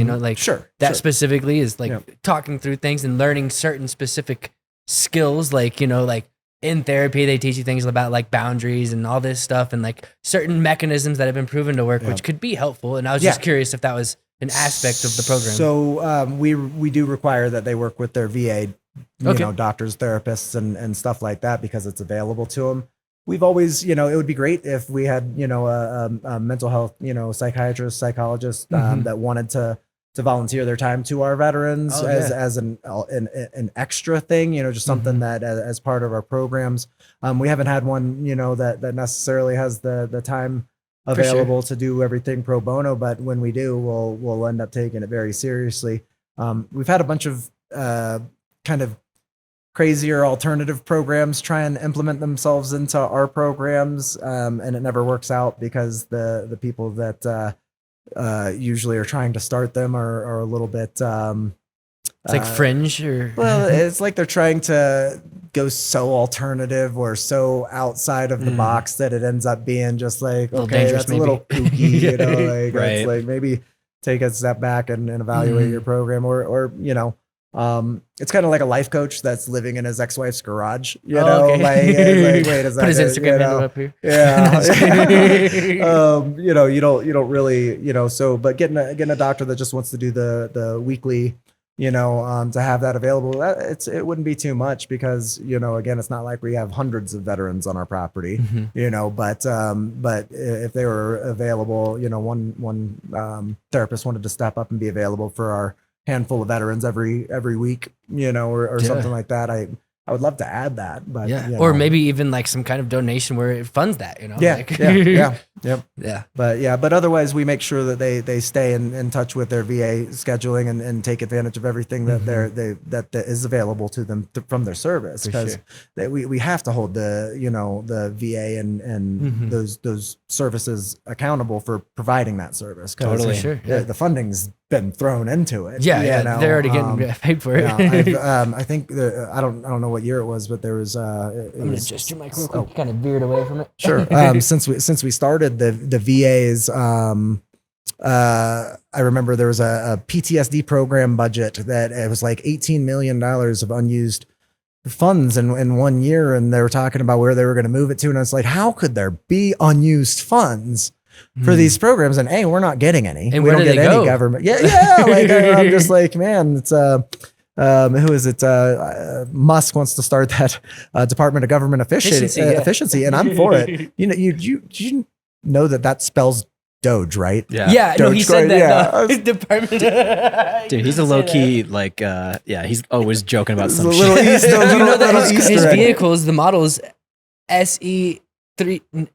That specifically is like talking through things and learning certain specific skills. Like in therapy, they teach you things about like boundaries and all this stuff and like certain mechanisms that have been proven to work, which could be helpful. And I was just curious if that was an aspect of the program. So we do require that they work with their VA, doctors, therapists, and stuff like that, because it's available to them. We've always, it would be great if we had, a mental health, psychiatrist, psychologist that wanted to volunteer their time to our veterans as an extra thing, just something that as part of our programs. We haven't had one, that necessarily has the time available to do everything pro bono, but when we do, we'll end up taking it very seriously. We've had a bunch of kind of crazier alternative programs try and implement themselves into our programs, and it never works out because the people that usually are trying to start them are a little bit it's like fringe, or it's like they're trying to go so alternative or so outside of the box that it ends up being just like, okay, that's maybe a little kooky, it's like maybe take a step back and evaluate your program, or it's kind of like a life coach that's living in his ex-wife's garage, like wait, is that put his Instagram handle up here? You don't really, so, but getting a doctor that just wants to do the weekly, to have that available, it wouldn't be too much, because, again, it's not like we have hundreds of veterans on our property, but if they were available, one therapist wanted to step up and be available for our handful of veterans every week, or something like that. I would love to add that, but or maybe even like some kind of donation where it funds that, But otherwise we make sure that they stay in touch with their VA scheduling and take advantage of everything that that is available to them from their service, because we have to hold the VA and those services accountable for providing that service. Totally, the funding's been thrown into it. They're already getting paid for it. I think I don't know what year it was, but there was. I'm gonna adjust your mic real quick. Kind of veered away from it. Sure. Since we started the VAs, I remember there was a PTSD program budget that it was like $18 million of unused funds in 1 year, and they were talking about where they were going to move it to, and I was like, how could there be unused funds for these programs? And we're not getting any. And we where don't do get they any go? government. Like I'm just like, man, it's who is it? Musk wants to start that Department of Government Efficiency, and I'm for it. You know that spells Doge, right? Yeah. No, he said that. Department. Dude, he's a low key he's always joking about some little shit. Easter, You know that his Easter egg. vehicles, the models SE3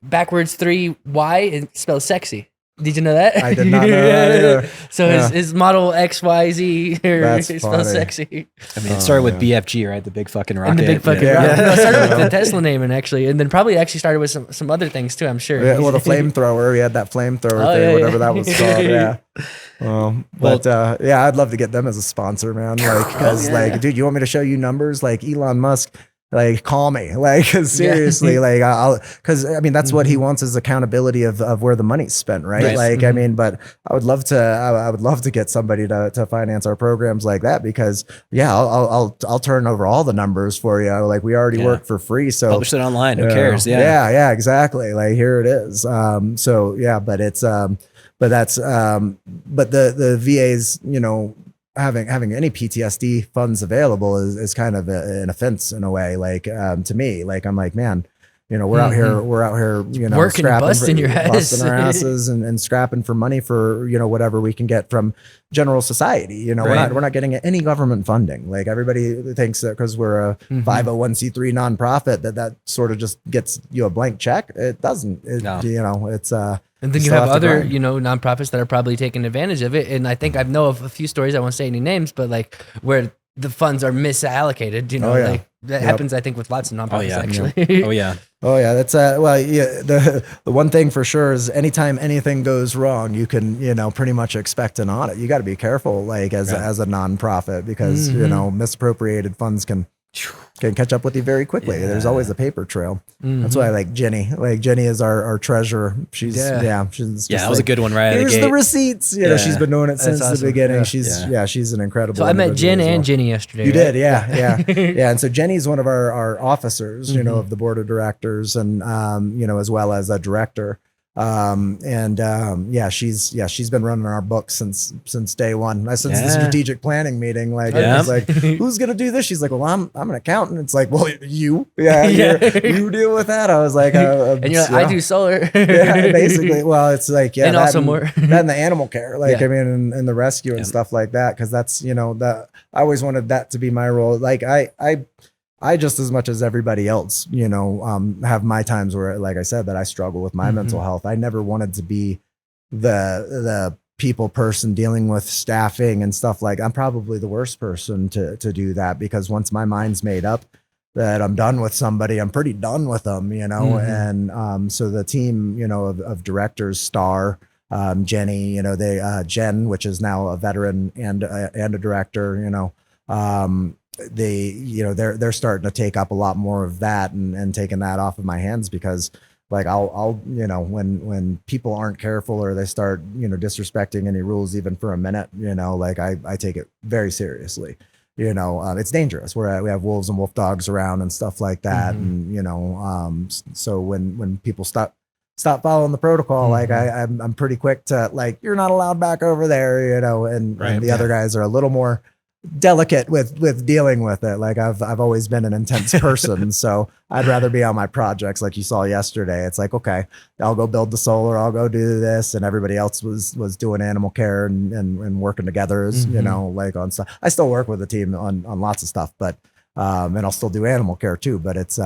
backwards 3Y, it spells sexy. Did you know that? I did not know that either. So his model XYZ That's it funny. spells sexy. I mean, it started with BFG, right? The big fucking rocket. And the big fucking rocket. No, it started with the Tesla naming, actually, and then probably actually started with some other things too, I'm sure. Yeah, well, the flamethrower. We had that flamethrower thing, whatever that was called. I'd love to get them as a sponsor, man. Like, because dude, you want me to show you numbers? Like Elon Musk, like, call me, like, seriously, like, because I mean, that's what he wants, is accountability of where the money's spent, right? Like, I mean, but I would love to get somebody to finance our programs like that, because I'll turn over all the numbers for you. Like, we already work for free, so publish it online. Who cares? Yeah, exactly. Like, here it is. But it's but the VA's, having any PTSD funds available is kind of an offense in a way, like, to me. Like, I'm like, man, we're out here, working, busting your ass, busting our asses and scrapping for money for, whatever we can get from general society. We're not getting any government funding. Like everybody thinks that because we're a 501c3 nonprofit, that sort of just gets you a blank check. It doesn't, it's, and then you have other, nonprofits that are probably taking advantage of it. And I think I know of a few stories, I won't say any names, but like where the funds are misallocated, like that happens, I think, with lots of nonprofits, actually. Oh yeah. That's the one thing for sure is anytime anything goes wrong, you can, pretty much expect an audit. You got to be careful, like as a nonprofit, because, misappropriated funds can catch up with you very quickly. There's always a paper trail. That's why I like Jenny. Like Jenny is our treasurer. She's that was a good one, right? Here's the receipts. She's been doing it since the beginning. She's an incredible. So I met Jen and Jenny yesterday. You did, yeah. And so Jenny's one of our officers, of the board of directors, and as well as a director. She's been running our book since day one. Since the strategic planning meeting, I was like, who's gonna do this? She's like, well, I'm an accountant. It's like, well, you deal with that. I was like, and you're like, I do solar. Basically. Well, it's like, and also more that and the animal care, and the rescue and stuff like that. Cause that's, that I always wanted that to be my role. Like I just as much as everybody else, have my times where, like I said, that I struggle with my mental health. I never wanted to be the people person dealing with staffing and stuff. Like I'm probably the worst person to do that, because once my mind's made up that I'm done with somebody, I'm pretty done with them, and so the team, of directors, Star, Jenny, Jen, which is now a veteran and a director, they're starting to take up a lot more of that and taking that off of my hands, because like I'll when people aren't careful or they start disrespecting any rules even for a minute, I take it very seriously. It's dangerous. We have wolves and wolf dogs around and stuff like that, and so when people stop following the protocol, like I'm pretty quick to like, you're not allowed back over there, and the other guys are a little more delicate with dealing with it. Like I've always been an intense person, so I'd rather be on my projects. Like you saw yesterday, it's like, okay, I'll go build the solar, I'll go do this, and everybody else was doing animal care and working together as like on stuff. I still work with the team on lots of stuff, but and I'll still do animal care too, but it's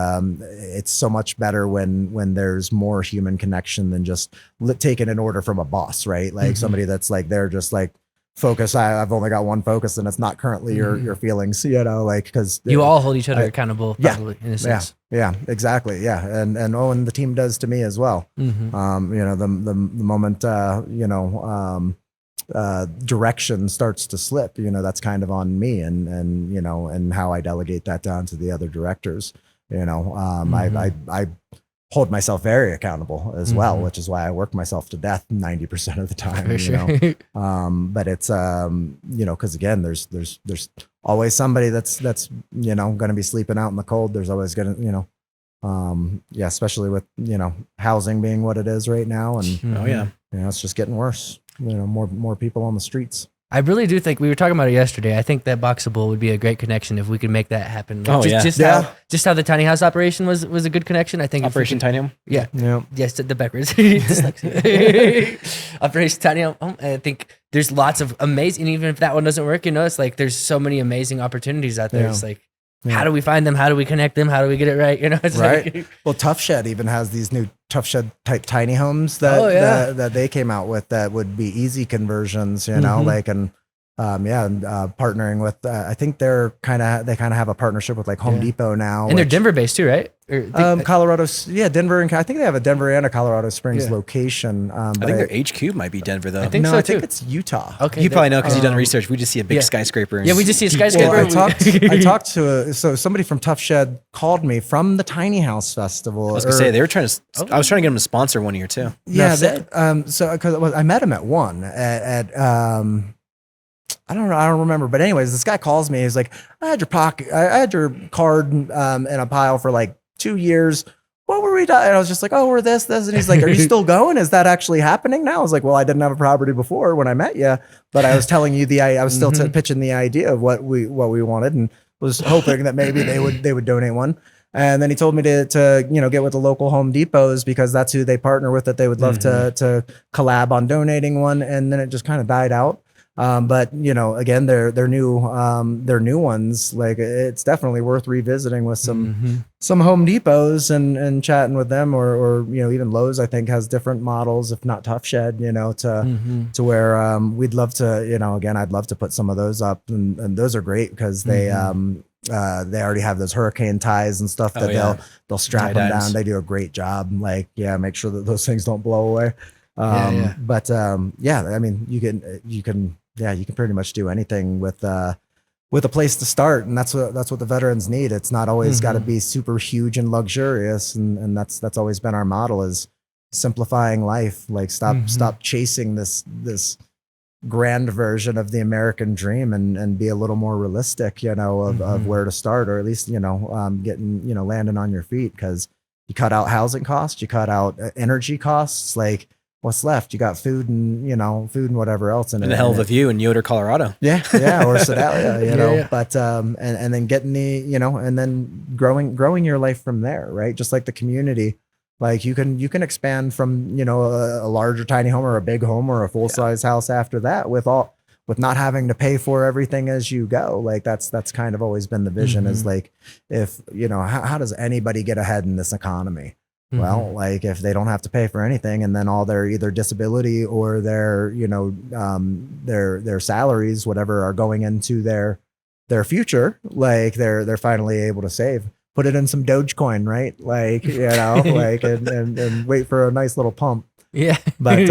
so much better when there's more human connection than just taking an order from a boss, right? Like somebody that's like, they're just like, focus. I've only got one focus, and it's not currently your feelings, like, because you all hold each other accountable, probably, in a sense. Yeah, exactly. Yeah. And the team does to me as well. The moment, direction starts to slip, that's kind of on me, and how I delegate that down to the other directors. I hold myself very accountable as well, which is why I work myself to death 90% of the time. But it's because again, there's always somebody that's going to be sleeping out in the cold. There's always going to especially with housing being what it is right now, and it's just getting worse. More people on the streets. I really do think, we were talking about it yesterday, I think that Boxable would be a great connection if we could make that happen. Just how the tiny house operation was a good connection. I think Operation Tiny Home. Yeah. Yes, the backwards. Dyslexia. Operation Tiny Home. I think there's lots of amazing, even if that one doesn't work, it's like there's so many amazing opportunities out there. It's like, how do we find them? How do we connect them? How do we get it right? It's right. Like, well, Tough Shed even has these new Tough Shed type tiny homes that they came out with that would be easy conversions, partnering with, I think they kind of have a partnership with like Home Depot now. And they're Denver based too, right? Colorado, Denver, and I think they have a Denver and a Colorado Springs location. I think their HQ might be Denver though. I think I think it's Utah. Okay, you probably know because you've done research. We just see a big skyscraper. We just see a skyscraper. Well, I talked to somebody from Tough Shed called me from the Tiny House Festival. I was gonna say they were trying to. I was trying to get them to sponsor one year too. Yeah, so because I met him at one at I don't know. I don't remember. But anyways, this guy calls me. He's like, I had your card in a pile for like 2 years. What were we doing? And I was just like, oh, we're this. And he's like, are you still going? Is that actually happening now? I was like, well, I didn't have a property before when I met you, but I was telling you I was still pitching the idea of what we wanted, and was hoping that maybe they would donate one. And then he told me to get with the local Home Depots because that's who they partner with, that they would love to collab on donating one. And then it just kind of died out. But again, they're new ones. Like, it's definitely worth revisiting with some Home Depots and chatting with them, or even Lowe's, I think, has different models, if not Tough Shed, to where we'd love to, again, I'd love to put some of those up, and those are great because they already have those hurricane ties and stuff that they'll strap them down. They do a great job. Like, make sure that those things don't blow away. But I mean, you can pretty much do anything with a place to start, and that's what the veterans need. It's not always got to be super huge and luxurious, and that's always been our model, is simplifying life. Like, stop chasing this grand version of the American dream, and be a little more realistic, of where to start, or at least getting landing on your feet, because you cut out housing costs, you cut out energy costs, like, what's left? You got food and whatever else in it. And a hell of a view in Yoder, Colorado. Yeah, or Sedalia, But and then getting and then growing your life from there, right? Just like the community, like you can expand from a larger tiny home or a big home or a full size house after that, with not having to pay for everything as you go. Like, that's kind of always been the vision, is like, if how does anybody get ahead in this economy? Well, like, if they don't have to pay for anything, and then all their either disability or their their salaries, whatever, are going into their future, like they're finally able to save, put it in some Dogecoin, right? Like, like, and wait for a nice little pump. Yeah. But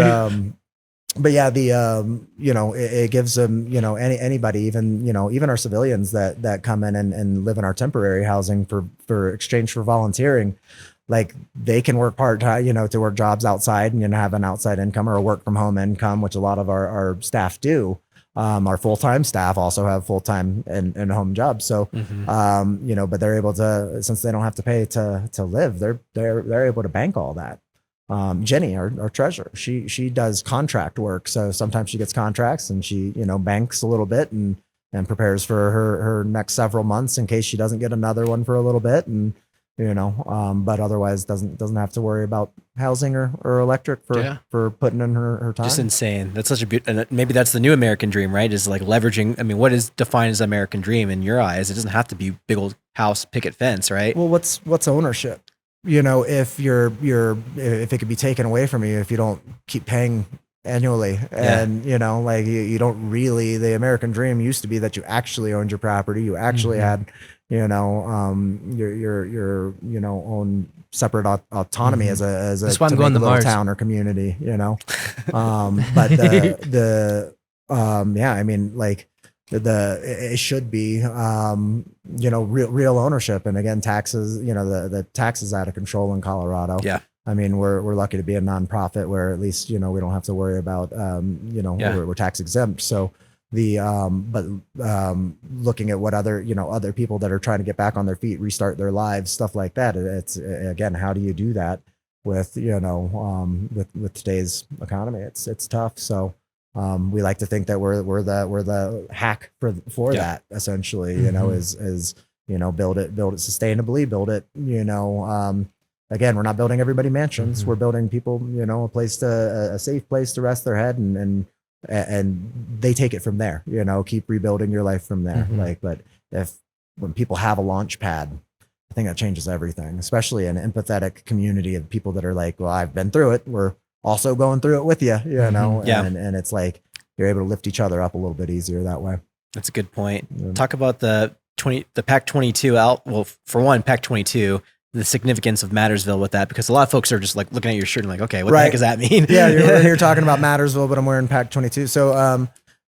yeah, it gives them, anybody, even our civilians that come in and live in our temporary housing for exchange for volunteering. Like, they can work part-time, to work jobs outside and have an outside income, or a work from home income, which a lot of our staff do. Our full-time staff also have full-time and home jobs. So, but they're able to, since they don't have to pay to live, they're able to bank all that. Jenny, our treasurer, she does contract work. So sometimes she gets contracts, and she, banks a little bit and prepares for her next several months in case she doesn't get another one for a little bit. And, but otherwise doesn't have to worry about housing or electric for putting in her time. Just insane. That's such a and maybe that's the new American dream, right? Is like leveraging. I mean, what is defined as American dream in your eyes? It doesn't have to be big old house, picket fence, right? Well, what's ownership? If if it could be taken away from you if you don't keep paying annually, and like, you don't really, the American dream used to be that you actually owned your property, you actually had your own separate autonomy as a That's why I'm going to little Mars. town or community, but I mean, like, it should be real ownership. And again, taxes, the taxes out of control in Colorado. I mean, we're lucky to be a nonprofit where at least we don't have to worry about we're tax exempt. So looking at what other people that are trying to get back on their feet, restart their lives, stuff like that, it's, again, how do you do that with with today's economy? It's tough. So we like to think that we're the hack for that, essentially, is build it sustainably, build it, again, we're not building everybody mansions. We're building people, a safe place to rest their head, and they take it from there, keep rebuilding your life from there. But when people have a launch pad, I think that changes everything, especially an empathetic community of people that are like, well, I've been through it. We're also going through it with you, and it's like, you're able to lift each other up a little bit easier that way. That's a good point. Talk about the Pack 22 out. Well, for one, Pack 22, the significance of Mattersville with that, because a lot of folks are just like looking at your shirt and like, okay, what the heck does that mean? Yeah, you're talking about Mattersville, but I'm wearing Pack 22. So,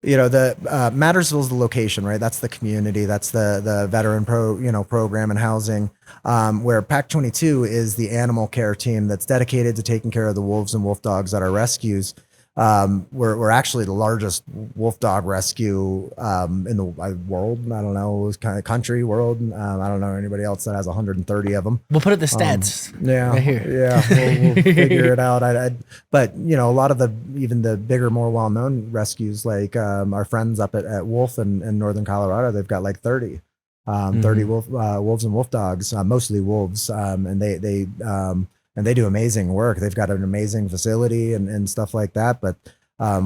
the Mattersville is the location, right? That's the community. That's the veteran program and housing. Where Pack 22 is the animal care team that's dedicated to taking care of the wolves and wolf dogs at our rescues. We're actually the largest wolf dog rescue in the world. I don't know, kind of country world. I don't know anybody else that has 130 of them. We'll put up the stats. Right here. Yeah, we'll figure it out. But a lot of even the bigger, more well-known rescues, like our friends up at Wolf in northern Colorado, they've got like 30. 30 wolves and wolf dogs, mostly wolves. And they do amazing work. They've got an amazing facility and stuff like that. But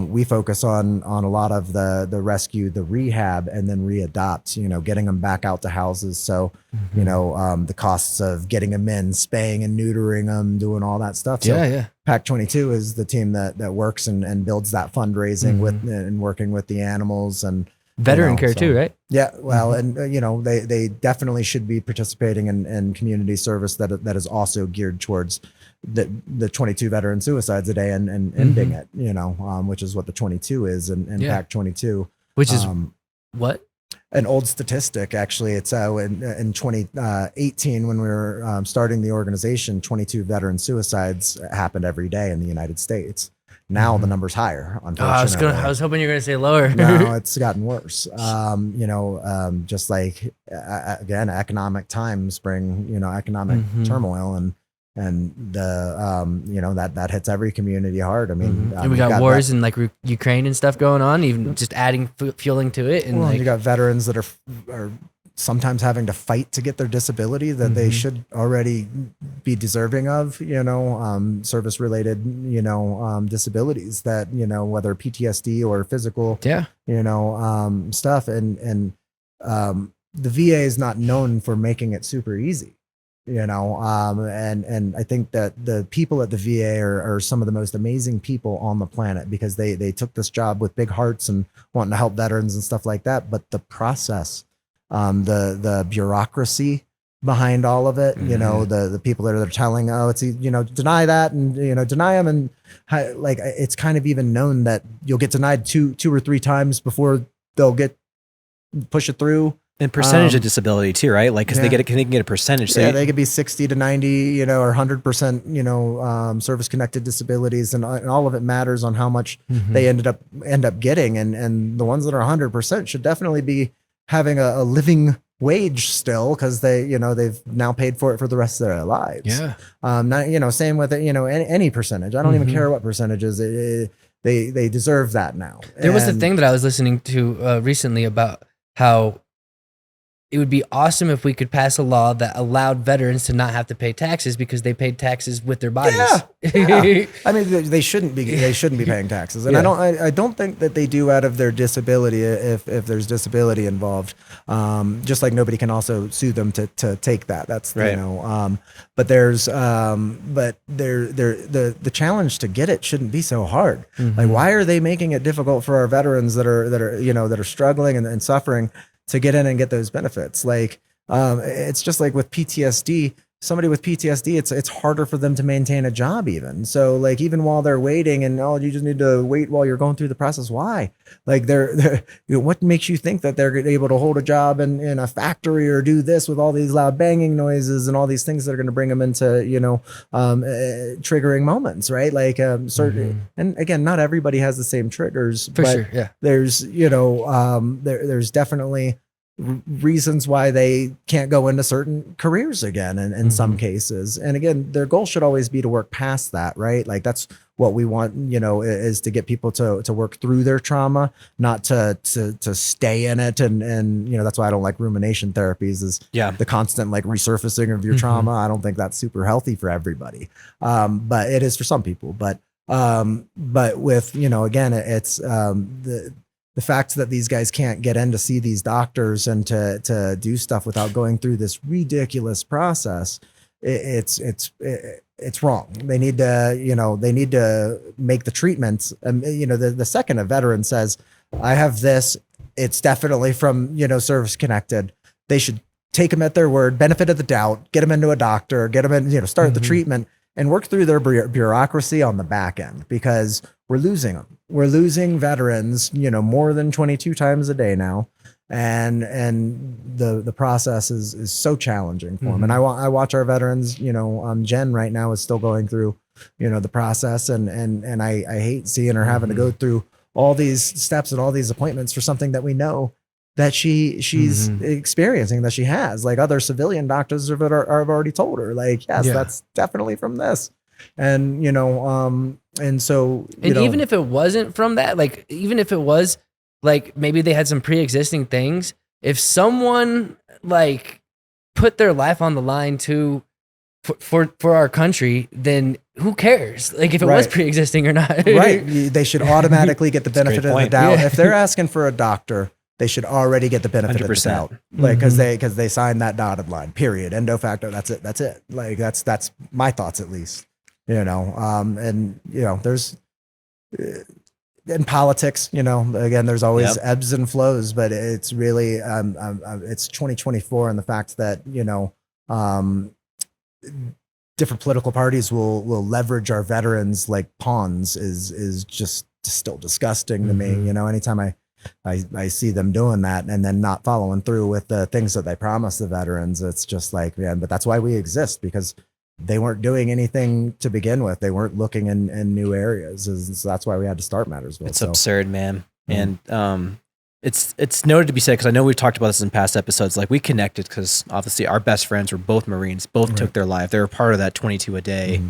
we focus on a lot of the rescue, the rehab, and then readopt, getting them back out to houses. So, the costs of getting them in, spaying and neutering them, doing all that stuff. So Pack 22 is the team that works and builds that fundraising with and working with the animals and veteran care too, right? Yeah. Well, and they definitely should be participating in community service that is also geared towards the 22 veteran suicides a day and ending it, which is what the 22 is and Pack 22, which is what? An old statistic, actually. It's in 2018 when we were starting the organization, 22 veteran suicides happened every day in the United States. Now the number's higher, unfortunately. I was hoping you were going to say lower. No, it's gotten worse. Just like, again, economic times bring, economic turmoil and the, that hits every community hard. I mean, and we got wars in like Ukraine and stuff going on, even just adding fueling to it. And you got veterans that are sometimes having to fight to get their disability that they should already be deserving of, service related, disabilities that, whether PTSD or physical, stuff. And the VA is not known for making it super easy, and I think that the people at the VA are some of the most amazing people on the planet because they took this job with big hearts and wanting to help veterans and stuff like that. But the process, the bureaucracy behind all of it, the people that are telling, it's, deny that and, deny them. And it's kind of even known that you'll get denied two or three times before they'll push it through. And percentage of disability too, right? Like, cause they can get a percentage. So they could be 60 to 90, or 100%, service connected disabilities, and all of it matters on how much they end up getting. And the ones that are 100% should definitely be having a living wage still, because they've now paid for it for the rest of their lives. Same with any percentage. I don't even care what percentages. They deserve that now. There was a thing that I was listening to recently about how it would be awesome if we could pass a law that allowed veterans to not have to pay taxes because they paid taxes with their bodies. Yeah. I mean, they shouldn't be paying taxes, and I don't think that they do out of their disability if there's disability involved. Just like nobody can also sue them to take that. That's right. But there's the challenge to get it shouldn't be so hard. Like, why are they making it difficult for our veterans that are struggling and suffering to get in and get those benefits? Like, it's just like with PTSD, somebody with PTSD, it's harder for them to maintain a job even. So like, even while they're waiting and, you just need to wait while you're going through the process. Why? Like they're what makes you think that they're able to hold a job in a factory or do this with all these loud banging noises and all these things that are going to bring them into, triggering moments, right? Like, certain, and again, not everybody has the same triggers, for sure. Yeah. There's, there's definitely reasons why they can't go into certain careers again in some cases. And again, their goal should always be to work past that, right? Like, that's what we want, is to get people to work through their trauma, not to stay in it. And that's why I don't like rumination therapies, is the constant like resurfacing of your trauma. I don't think that's super healthy for everybody. But it is for some people. But with, again, it's the fact that these guys can't get in to see these doctors and to do stuff without going through this ridiculous process, it's wrong. They need to, make the treatments. The second a veteran says, I have this, it's definitely from, service connected, they should take them at their word, benefit of the doubt, get them into a doctor, get them in, start the treatment and work through their bureaucracy on the back end, because we're losing them. We're losing veterans, more than 22 times a day now. And the process is so challenging for them. And I watch our veterans, Jen right now is still going through, the process, and I hate seeing her having to go through all these steps and all these appointments for something that we know that she's experiencing, that she has. Like, other civilian doctors have already told her, like, yes, that's definitely from this. And, and so, even if it wasn't from that, like, even if it was like, maybe they had some pre-existing things, if someone like put their life on the line to for our country, then who cares? Like if it was pre-existing or not. Right. They should automatically get the benefit of the doubt. If they're asking for a doctor, they should already get the benefit 100%. Of the doubt. Like, cause they signed that dotted line, period. Endo facto. That's it. Like that's my thoughts, at least, and there's in politics, again, there's always ebbs and flows, but it's really, it's 2024. And the fact that, different political parties will leverage our veterans like pawns is just still disgusting to me. Anytime I see them doing that and then not following through with the things that they promise the veterans, it's just like, man, but that's why we exist, because they weren't doing anything to begin with. They weren't looking in new areas. So that's why we had to start Mattersville. It's absurd, man. And it's noted to be said, because I know we've talked about this in past episodes, like we connected because obviously our best friends were both Marines, both took their life. They were part of that 22 a day,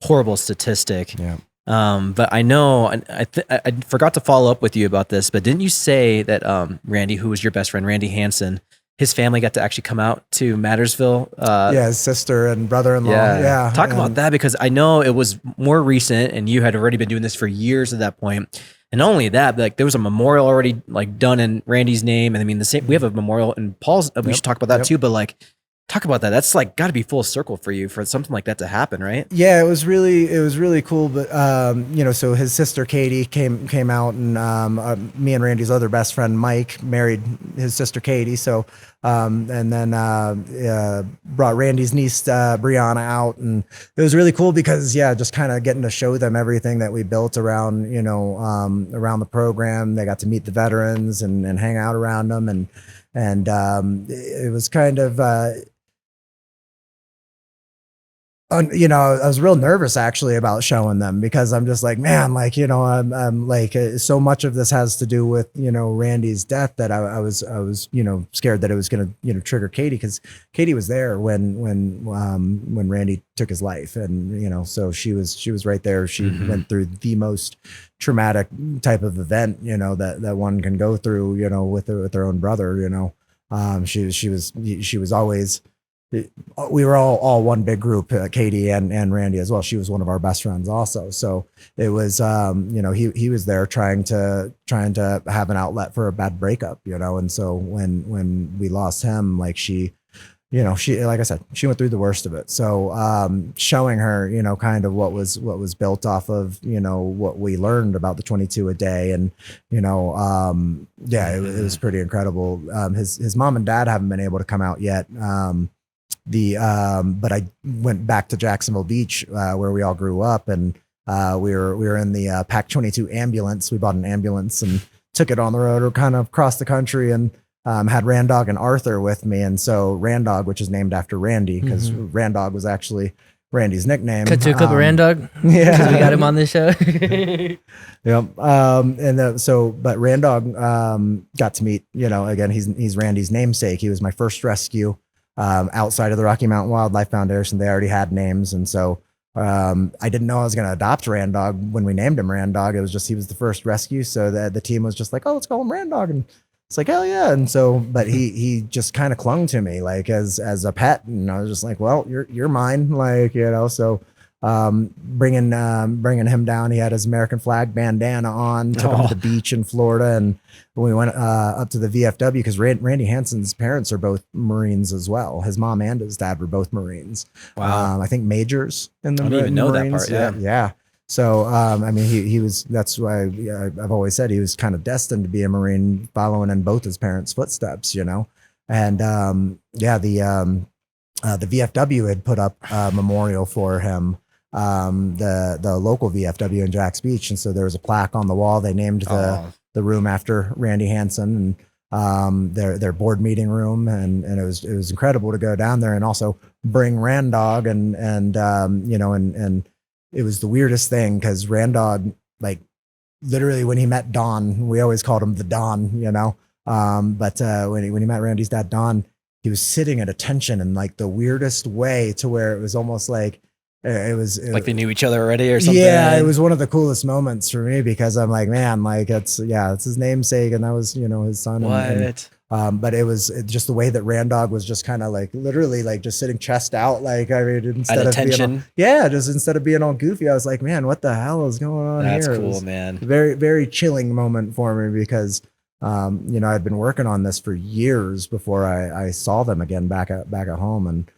horrible statistic. Yeah. But I know, I forgot to follow up with you about this, but didn't you say that Randy, who was your best friend, Randy Hansen, his family got to actually come out to Mattersville? His sister and brother-in-law. Yeah. Talk about that, because I know it was more recent and you had already been doing this for years at that point. And not only that, like there was a memorial already like done in Randy's name. And I mean, we have a memorial in Paul's, we should talk about that too, but like, talk about that. That's like got to be full circle for you for something like that to happen, right? Yeah, it was really cool. But so his sister Katie came out, and me and Randy's other best friend Mike married his sister Katie. So and then brought Randy's niece Brianna out, and it was really cool because just kind of getting to show them everything that we built around around the program. They got to meet the veterans and hang out around them, and it was kind of. I was real nervous actually about showing them, because I'm just like, man, like, I'm like, so much of this has to do with, Randy's death, that I was, scared that it was going to, trigger Katie, because Katie was there when Randy took his life. And, so she was right there. She went through the most traumatic type of event, that one can go through, with their own brother, she was always, we were all one big group, Katie and Randy as well. She was one of our best friends also. So it was, he was there trying to have an outlet for a bad breakup, and so when we lost him, like she, like I said, she went through the worst of it. So showing her, kind of what was built off of, what we learned about the 22 a day, and it was pretty incredible. His mom and dad haven't been able to come out yet. But I went back to Jacksonville Beach, where we all grew up, and we were in the PAC 22 ambulance. We bought an ambulance and took it on the road, or kind of across the country, and had Randog and Arthur with me. And so Randog, which is named after Randy, because Randog was actually Randy's nickname. Cut to a clip of Randog. Yeah, we got him on this show. Yep. But Randog got to meet. Again, he's Randy's namesake. He was my first rescue. Outside of the Rocky Mountain Wildlife Foundation. They already had names. And so I didn't know I was going to adopt Randog when we named him Randog. It was just, he was the first rescue. So the team was just like, oh, let's call him Randog. And it's like, hell yeah. And so, but he just kind of clung to me like as a pet. And I was just like, well, you're mine. Like, so bringing him down, he had his American flag bandana on, took him to the beach in Florida. And we went up to the VFW, because Randy Hansen's parents are both Marines as well. His mom and his dad were both Marines. Wow. I think majors in the Marines. I didn't even know that part. Yeah. So, he was, that's why I've always said he was kind of destined to be a Marine, following in both his parents' footsteps, and, the VFW had put up a memorial for him, the local VFW in Jacks Beach. And so there was a plaque on the wall. They named the room after Randy Hansen, and their board meeting room. And it was incredible to go down there and also bring Randog and it was the weirdest thing, because Randog, like literally when he met Don, we always called him the Don, but when he met Randy's dad, Don, he was sitting at attention in like the weirdest way, to where it was almost like it was like they knew each other already or something. Yeah, it was one of the coolest moments for me, because I'm like, man, like it's his namesake, and that was his son. What? But it was just the way that Randog was just kind of like literally like just sitting chest out. Like, I mean, instead of being just instead of being all goofy, I was like, man, what the hell is going on here? That's cool, man. Very, very chilling moment for me because, I'd been working on this for years before I saw them again back at home. And,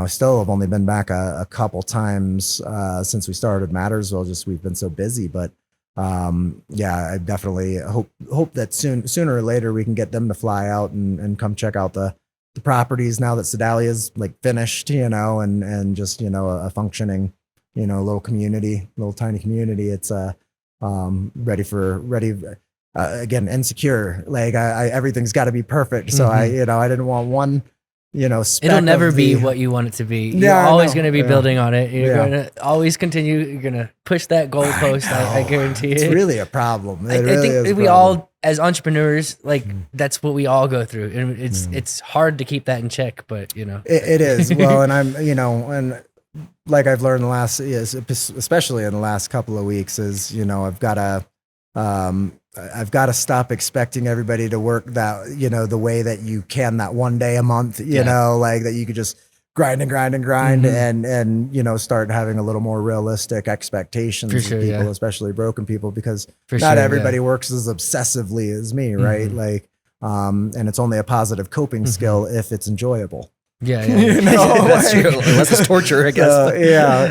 still have only been back a couple times since we started Mattersville. Just we've been so busy, but I definitely hope that sooner or later we can get them to fly out and come check out the properties now that Sedalia is like finished, and just, a functioning, little tiny community. It's ready, again, insecure. Like everything's got to be perfect. So I didn't want one, it'll never be what you want it to be. You're always going to be building on it. You're going to always continue. You're going to push that goalpost. I guarantee it's it. It's really a problem. I think we all, as entrepreneurs, like that's what we all go through. And it's hard to keep that in check, but it is. Well, and I'm, and like I've learned especially in the last couple of weeks is, I've got to stop expecting everybody to work that, the way that you can that one day a month, like that you could just grind and start having a little more realistic expectations of people, especially broken people, because not everybody works as obsessively as me. Right. Like, and it's only a positive coping skill if it's enjoyable. Yeah. That's true. Unless it's torture, I guess.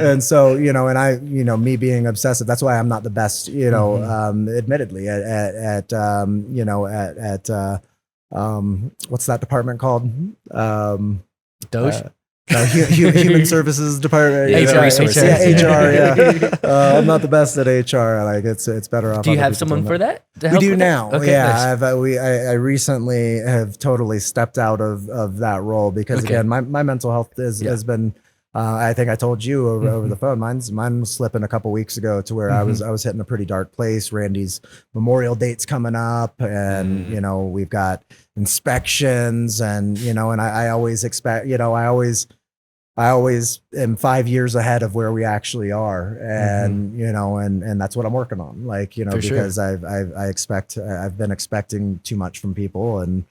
And so, and I, me being obsessive, that's why I'm not the best, admittedly at what's that department called? Doge? Human Services Department. HR. I'm not the best at HR. Like it's better off. Do you have someone for that? We do now. Okay, nice. I recently have totally stepped out of that role because again, my mental health has been. I think I told you over the phone. Mine was slipping a couple weeks ago to where I was hitting a pretty dark place. Randy's Memorial Date's coming up, and we've got inspections, and and I always expect, I always am 5 years ahead of where we actually are, and and that's what I'm working on. Like because I've been expecting too much from people, and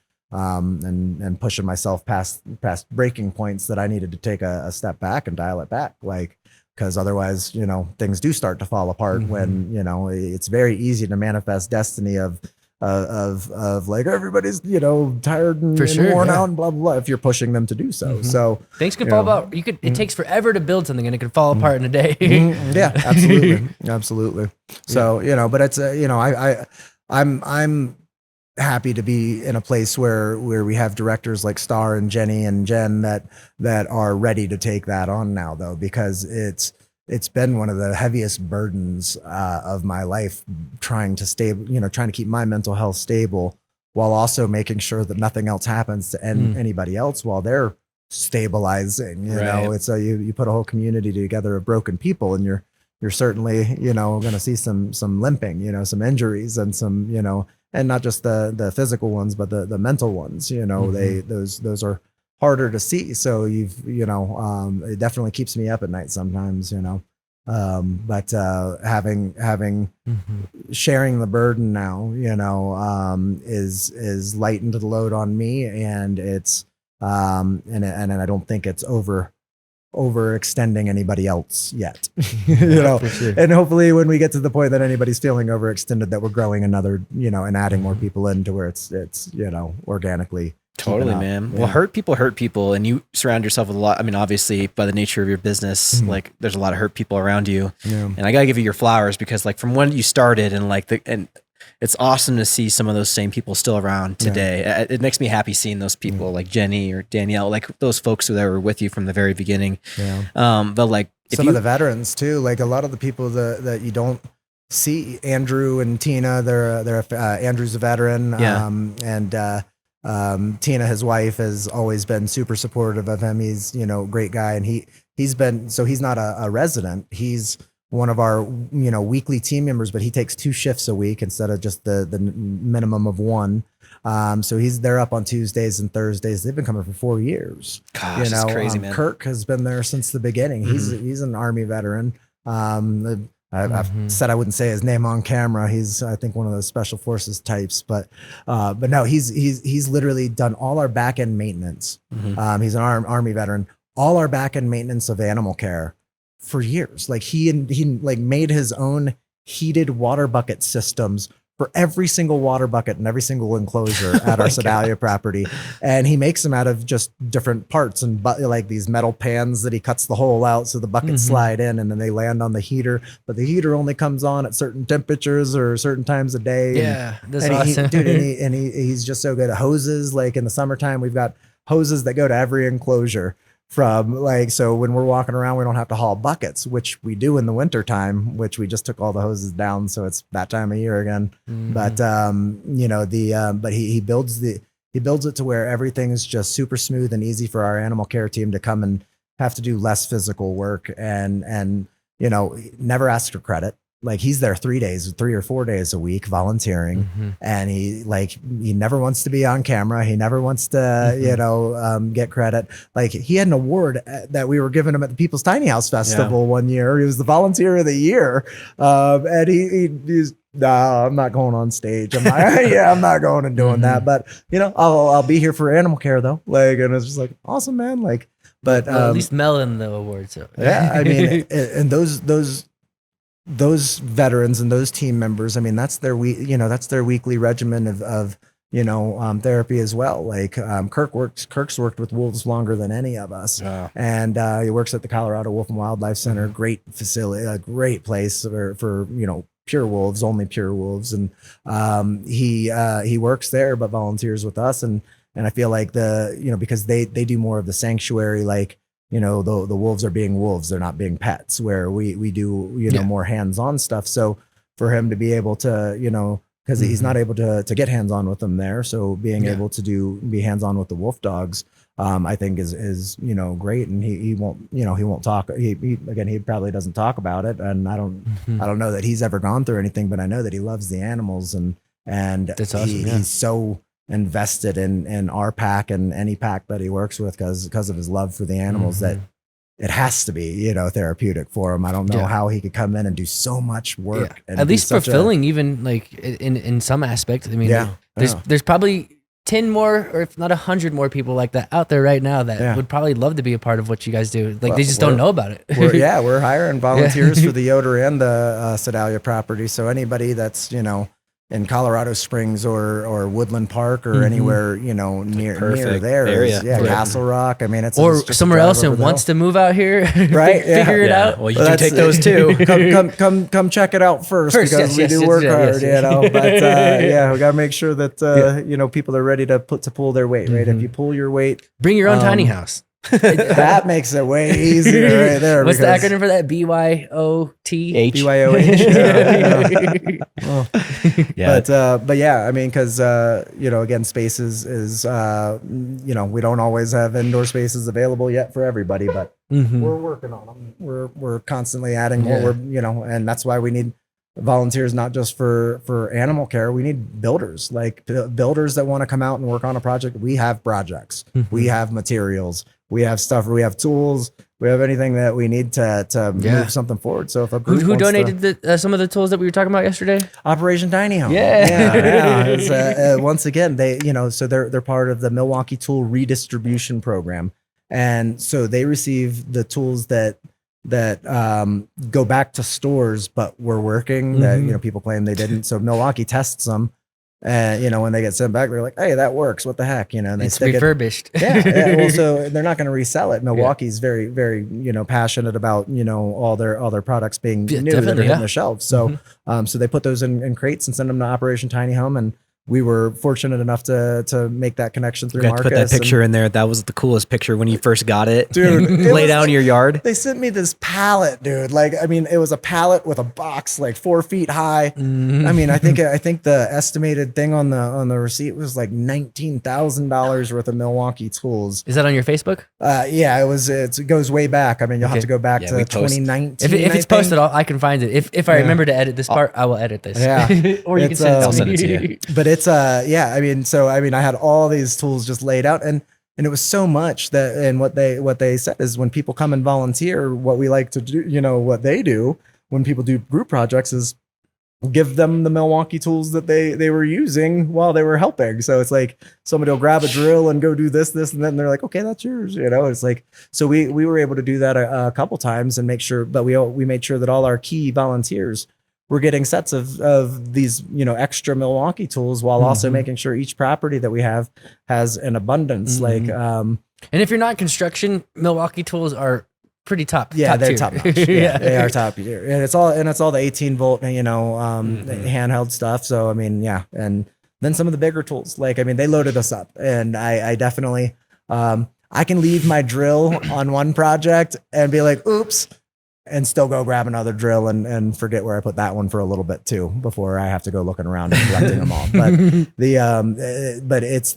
pushing myself past breaking points that I needed to take a step back and dial it back, like, because otherwise, things do start to fall apart when, it's very easy to manifest destiny of like everybody's, tired and worn out and blah, blah, blah, if you're pushing them to do so. So things can fall apart. It takes forever to build something and it can fall apart in a day. Yeah, absolutely. Absolutely. So, but it's, I'm happy to be in a place where we have directors like Star and Jenny and Jen that are ready to take that on now, though, because it's been one of the heaviest burdens of my life, trying to keep my mental health stable while also making sure that nothing else happens to anybody else while they're stabilizing. It's you put a whole community together of broken people, and you're certainly going to see some limping, some injuries, and some and not just the physical ones, but the mental ones. Those are harder to see. So it definitely keeps me up at night sometimes. But having sharing the burden now, is lightened the load on me, and it's and I don't think it's overextending anybody else yet. For sure. And hopefully when we get to the point that anybody's feeling overextended, that we're growing another, and adding more people into where it's organically. Totally, man. Yeah. Well, hurt people, and you surround yourself with a lot. I mean, obviously by the nature of your business, like there's a lot of hurt people around you. Yeah. And I gotta give you your flowers, because like from when you started and it's awesome to see some of those same people still around today. Yeah. It makes me happy seeing those people like Jenny or Danielle, like those folks that were with you from the very beginning. Yeah. But like some of the veterans too, like a lot of the people that you don't see, Andrew and Tina, they're Andrew's a veteran. Yeah. Tina, his wife, has always been super supportive of him. He's, a great guy. And he's not a resident. He's one of our, weekly team members, but he takes 2 shifts a week instead of just the minimum of 1. So they're up on Tuesdays and Thursdays. They've been coming for 4 years. Gosh, that's crazy, man. Kirk has been there since the beginning. He's an Army veteran. I've said I wouldn't say his name on camera. He's, I think, one of those special forces types, but no, he's literally done all our back end maintenance. He's an Army veteran. All our back end maintenance of animal care for years. Like he like made his own heated water bucket systems for every single water bucket and every single enclosure at our Sedalia property. And he makes them out of just different parts and like these metal pans that he cuts the hole out so the buckets slide in and then they land on the heater. But the heater only comes on at certain temperatures or certain times of day. Yeah, that's awesome. He's just so good at hoses. Like in the summertime, we've got hoses that go to every enclosure. From like, so when we're walking around, we don't have to haul buckets, which we do in the winter time, which we just took all the hoses down. So it's that time of year again. But, but he builds it to where everything is just super smooth and easy for our animal care team to come and have to do less physical work and, never ask for credit. Like he's there 3 or 4 days a week volunteering. And he never wants to be on camera. He never wants to, get credit. Like he had an award that we were giving him at the People's Tiny House Festival one year. He was the volunteer of the year. And he's, no, I'm not going on stage. I'm like, I'm not going and doing that. But I'll be here for animal care though. Like, and it's just like, awesome, man. Like, but at least Mellon the award. So yeah, I mean, and those veterans and those team members, I mean, that's their weekly regimen of therapy as well. Like Kirk's worked with wolves longer than any of us. And he works at the Colorado Wolf and Wildlife Center, great facility, a great place for pure wolves, only pure wolves. And he works there, but volunteers with us. And I feel like because they do more of the sanctuary, like, the wolves are being wolves. They're not being pets, where we do, more hands-on stuff. So for him to be able to, because he's not able to get hands-on with them there. So being able to be hands-on with the wolf dogs, I think is great. And he won't talk. He probably doesn't talk about it. And I don't know that he's ever gone through anything, but I know that he loves the animals and that's awesome. He's so invested in our pack and any pack that he works with because of his love for the animals that it has to be therapeutic for him. I don't know how he could come in and do so much work and at least fulfilling even like in some aspect. I mean there's probably 10 more or if not 100 more people like that out there right now that would probably love to be a part of what you guys do. Like they just don't know about it. We're hiring volunteers for the Yoder and the Sedalia property. So anybody that's in Colorado Springs or Woodland Park or anywhere, near there. Area. Castle Rock. I mean, it's just somewhere else and wants to move out here, right? Figure it out. Well, you can take those too. Come check it out first because we do work hard, But we got to make sure that people are ready to pull their weight, right? If you pull your weight, bring your own tiny house. That makes it way easier right there. What's the acronym for that? BYOT? BYOH. But I mean, because again, spaces is we don't always have indoor spaces available yet for everybody, but we're working on them. We're constantly adding more. And that's why we need volunteers, not just for animal care. We need builders, like builders that want to come out and work on a project. We have projects, we have materials, we have stuff, we have tools, we have anything that we need to move something forward. So if a group who donated some of the tools that we were talking about yesterday? Operation Tiny Home. Once again, they so they're part of the Milwaukee Tool Redistribution Program, and so they receive the tools that go back to stores, but were working that people claim they didn't. So Milwaukee tests them. And when they get sent back, they're like, "Hey, that works. What the heck?" And they it's refurbished. Well, so they're not going to resell it. Milwaukee's very, very, passionate about all their products being new that are hitting the shelves. So, so they put those in crates and send them to Operation Tiny Home, and we were fortunate enough to make that connection through Marcus. Put that picture in there. That was the coolest picture when you first got it, dude. Lay down in your yard. They sent me this pallet, dude. Like, I mean, it was a pallet with a box like 4 feet high. I mean, I think the estimated thing on the receipt was like $19,000 worth of Milwaukee tools. Is that on your Facebook? Yeah, it was. It goes way back. I mean, you'll have to go back to 2019. If it's posted, I can find it. If I remember to edit this part, I will edit this. Yeah, or you can send I'll send it to you. But it's I mean, I had all these tools just laid out, and it was so much that, and what they said is when people come and volunteer, what we like to do, what they do, when people do group projects is give them the Milwaukee tools that they were using while they were helping. So it's like somebody will grab a drill and go do this, and then they're like, okay, that's yours. It's like, so we were able to do that a couple times and make sure, but we made sure that all our key volunteers were getting sets of these, extra Milwaukee tools while also making sure each property that we have has an abundance. And if you're not construction, Milwaukee tools are pretty top. Yeah, they're tier. top notch. Yeah, they are top tier, and it's all the 18 volt, handheld stuff. So I mean, yeah, and then some of the bigger tools, they loaded us up, and I definitely, I can leave my drill on one project and be like, oops, and still go grab another drill and forget where I put that one for a little bit too before I have to go looking around and collecting them all. But it's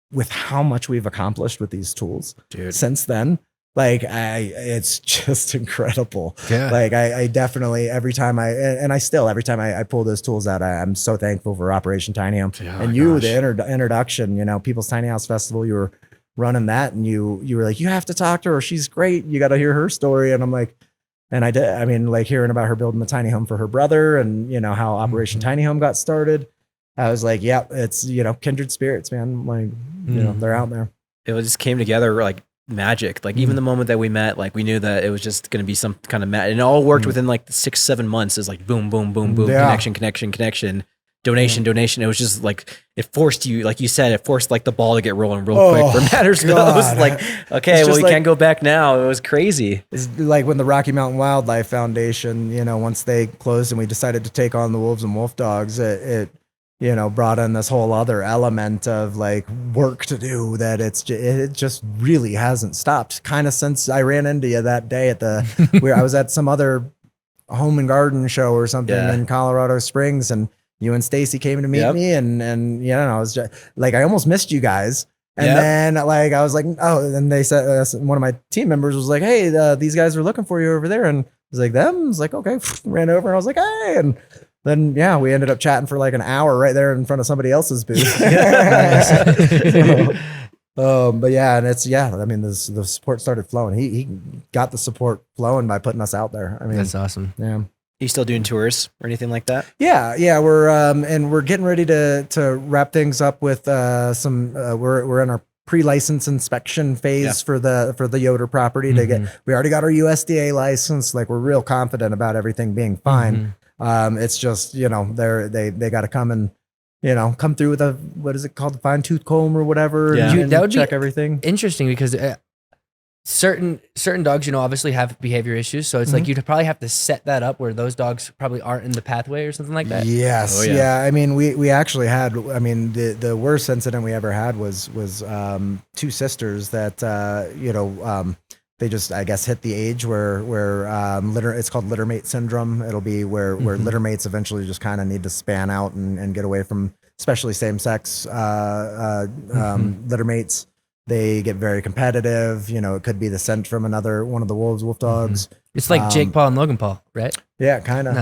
with how much we've accomplished with these tools since then, it's just incredible. Yeah. I definitely, every time every time I pull those tools out, I'm so thankful for Operation Tiny Home and the introduction, People's Tiny House Festival. You were running that, and you were like, you have to talk to her. She's great. You got to hear her story. And I'm like, and I did. I mean, hearing about her building the tiny home for her brother, and how Operation Tiny Home got started. I was like, yeah, it's, kindred spirits, man. They're out there. It just came together like magic. Even the moment that we met, we knew that it was just going to be some kind of and it all worked within 6-7 months. It's boom, boom, boom, boom, connection, donation. It was just it forced you, like you said, the ball to get rolling real quick for Mattersville. God. It was like, okay, well, we can't go back now. It was crazy. It's like when the Rocky Mountain Wildlife Foundation, once they closed and we decided to take on the wolves and wolf dogs, it brought in this whole other element of work to do that it just really hasn't stopped kind of since I ran into you that day at where I was at some other home and garden show or something in Colorado Springs, and you and Stacy came to meet me, and I was just I almost missed you guys. And then I was like, oh, and they said, one of my team members was like, hey, these guys are looking for you over there. And I was like, them? I was like, okay, ran over and I was like, hey, and then, we ended up chatting for an hour right there in front of somebody else's booth. But yeah, and the support started flowing. He got the support flowing by putting us out there. I mean, that's awesome. Yeah. Are you still doing tours or anything like that? Yeah. We're getting ready to wrap things up with some. We're in our pre-license inspection phase for the Yoder property to get. We already got our USDA license. We're real confident about everything being fine. It's just, they got to come and, come through with what is it called? The fine tooth comb or whatever. Yeah. And that would check be everything. Interesting because certain dogs, obviously have behavior issues. So it's you'd probably have to set that up where those dogs probably aren't in the pathway or something like that. Yes. Yeah. I mean, we actually had, the worst incident we ever had was two sisters that, they just, I guess, hit the age where it's called littermate syndrome. It'll be where littermates eventually just kind of need to span out and get away from, especially same-sex littermates. They get very competitive. It could be the scent from one of the wolf dogs. It's like Jake Paul and Logan Paul, right? Yeah, kind of.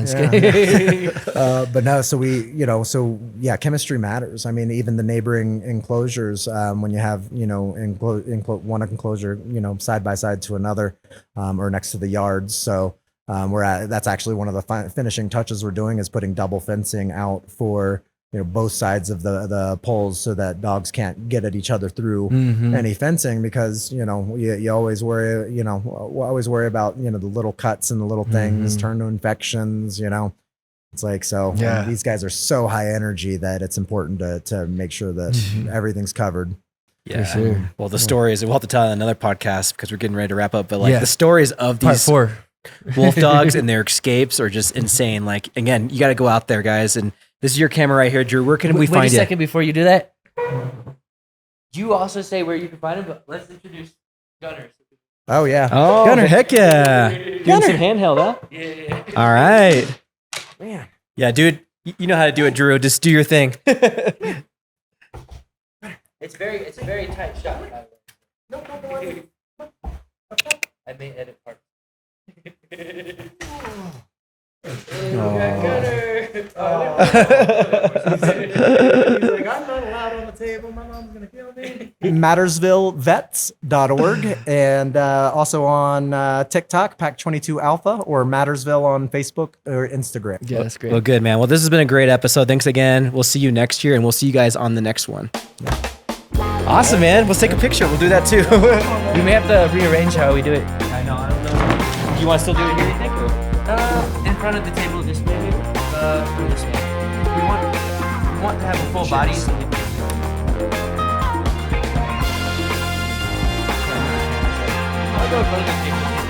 But no, so chemistry matters. I mean, even the neighboring enclosures, when you have, one enclosure, side by side to another, or next to the yards. So that's actually one of the finishing touches we're doing is putting double fencing out for, both sides of the poles so that dogs can't get at each other through any fencing because, you always worry, about, the little cuts and the little things turn to infections, It's these guys are so high energy that it's important to make sure that everything's covered. Yeah. Sure. Well, the stories, we'll have to tell on another podcast because we're getting ready to wrap up, but the stories of these wolf dogs and their escapes are just insane. Again, you got to go out there, guys. And this is your camera right here, Drew. Where can we find you? Wait a second before you do that. You also say where you can find him, but let's introduce Gunner. Oh, yeah. Oh, Gunner, heck yeah. Doing some handheld, huh? Yeah. All right. Man. Yeah, dude, you know how to do it, Drew. Just do your thing. It's a very tight shot. No. I may edit part. Gunner. He's like, I'm not allowed on the table. MattersvilleVets.org, and also on TikTok, Pack22 Alpha, or Mattersville on Facebook or Instagram. Yeah, that's great. Well, good, man. Well, this has been a great episode. Thanks again. We'll see you next year, and we'll see you guys on the next one. Awesome, man. Let's take a picture. We'll do that too. We may have to rearrange how we do it. I know. I don't know. Do you want to still do it here, you think? Or? In front of the table, just maybe. From this way. We want to have a full body. So I'll go close the table.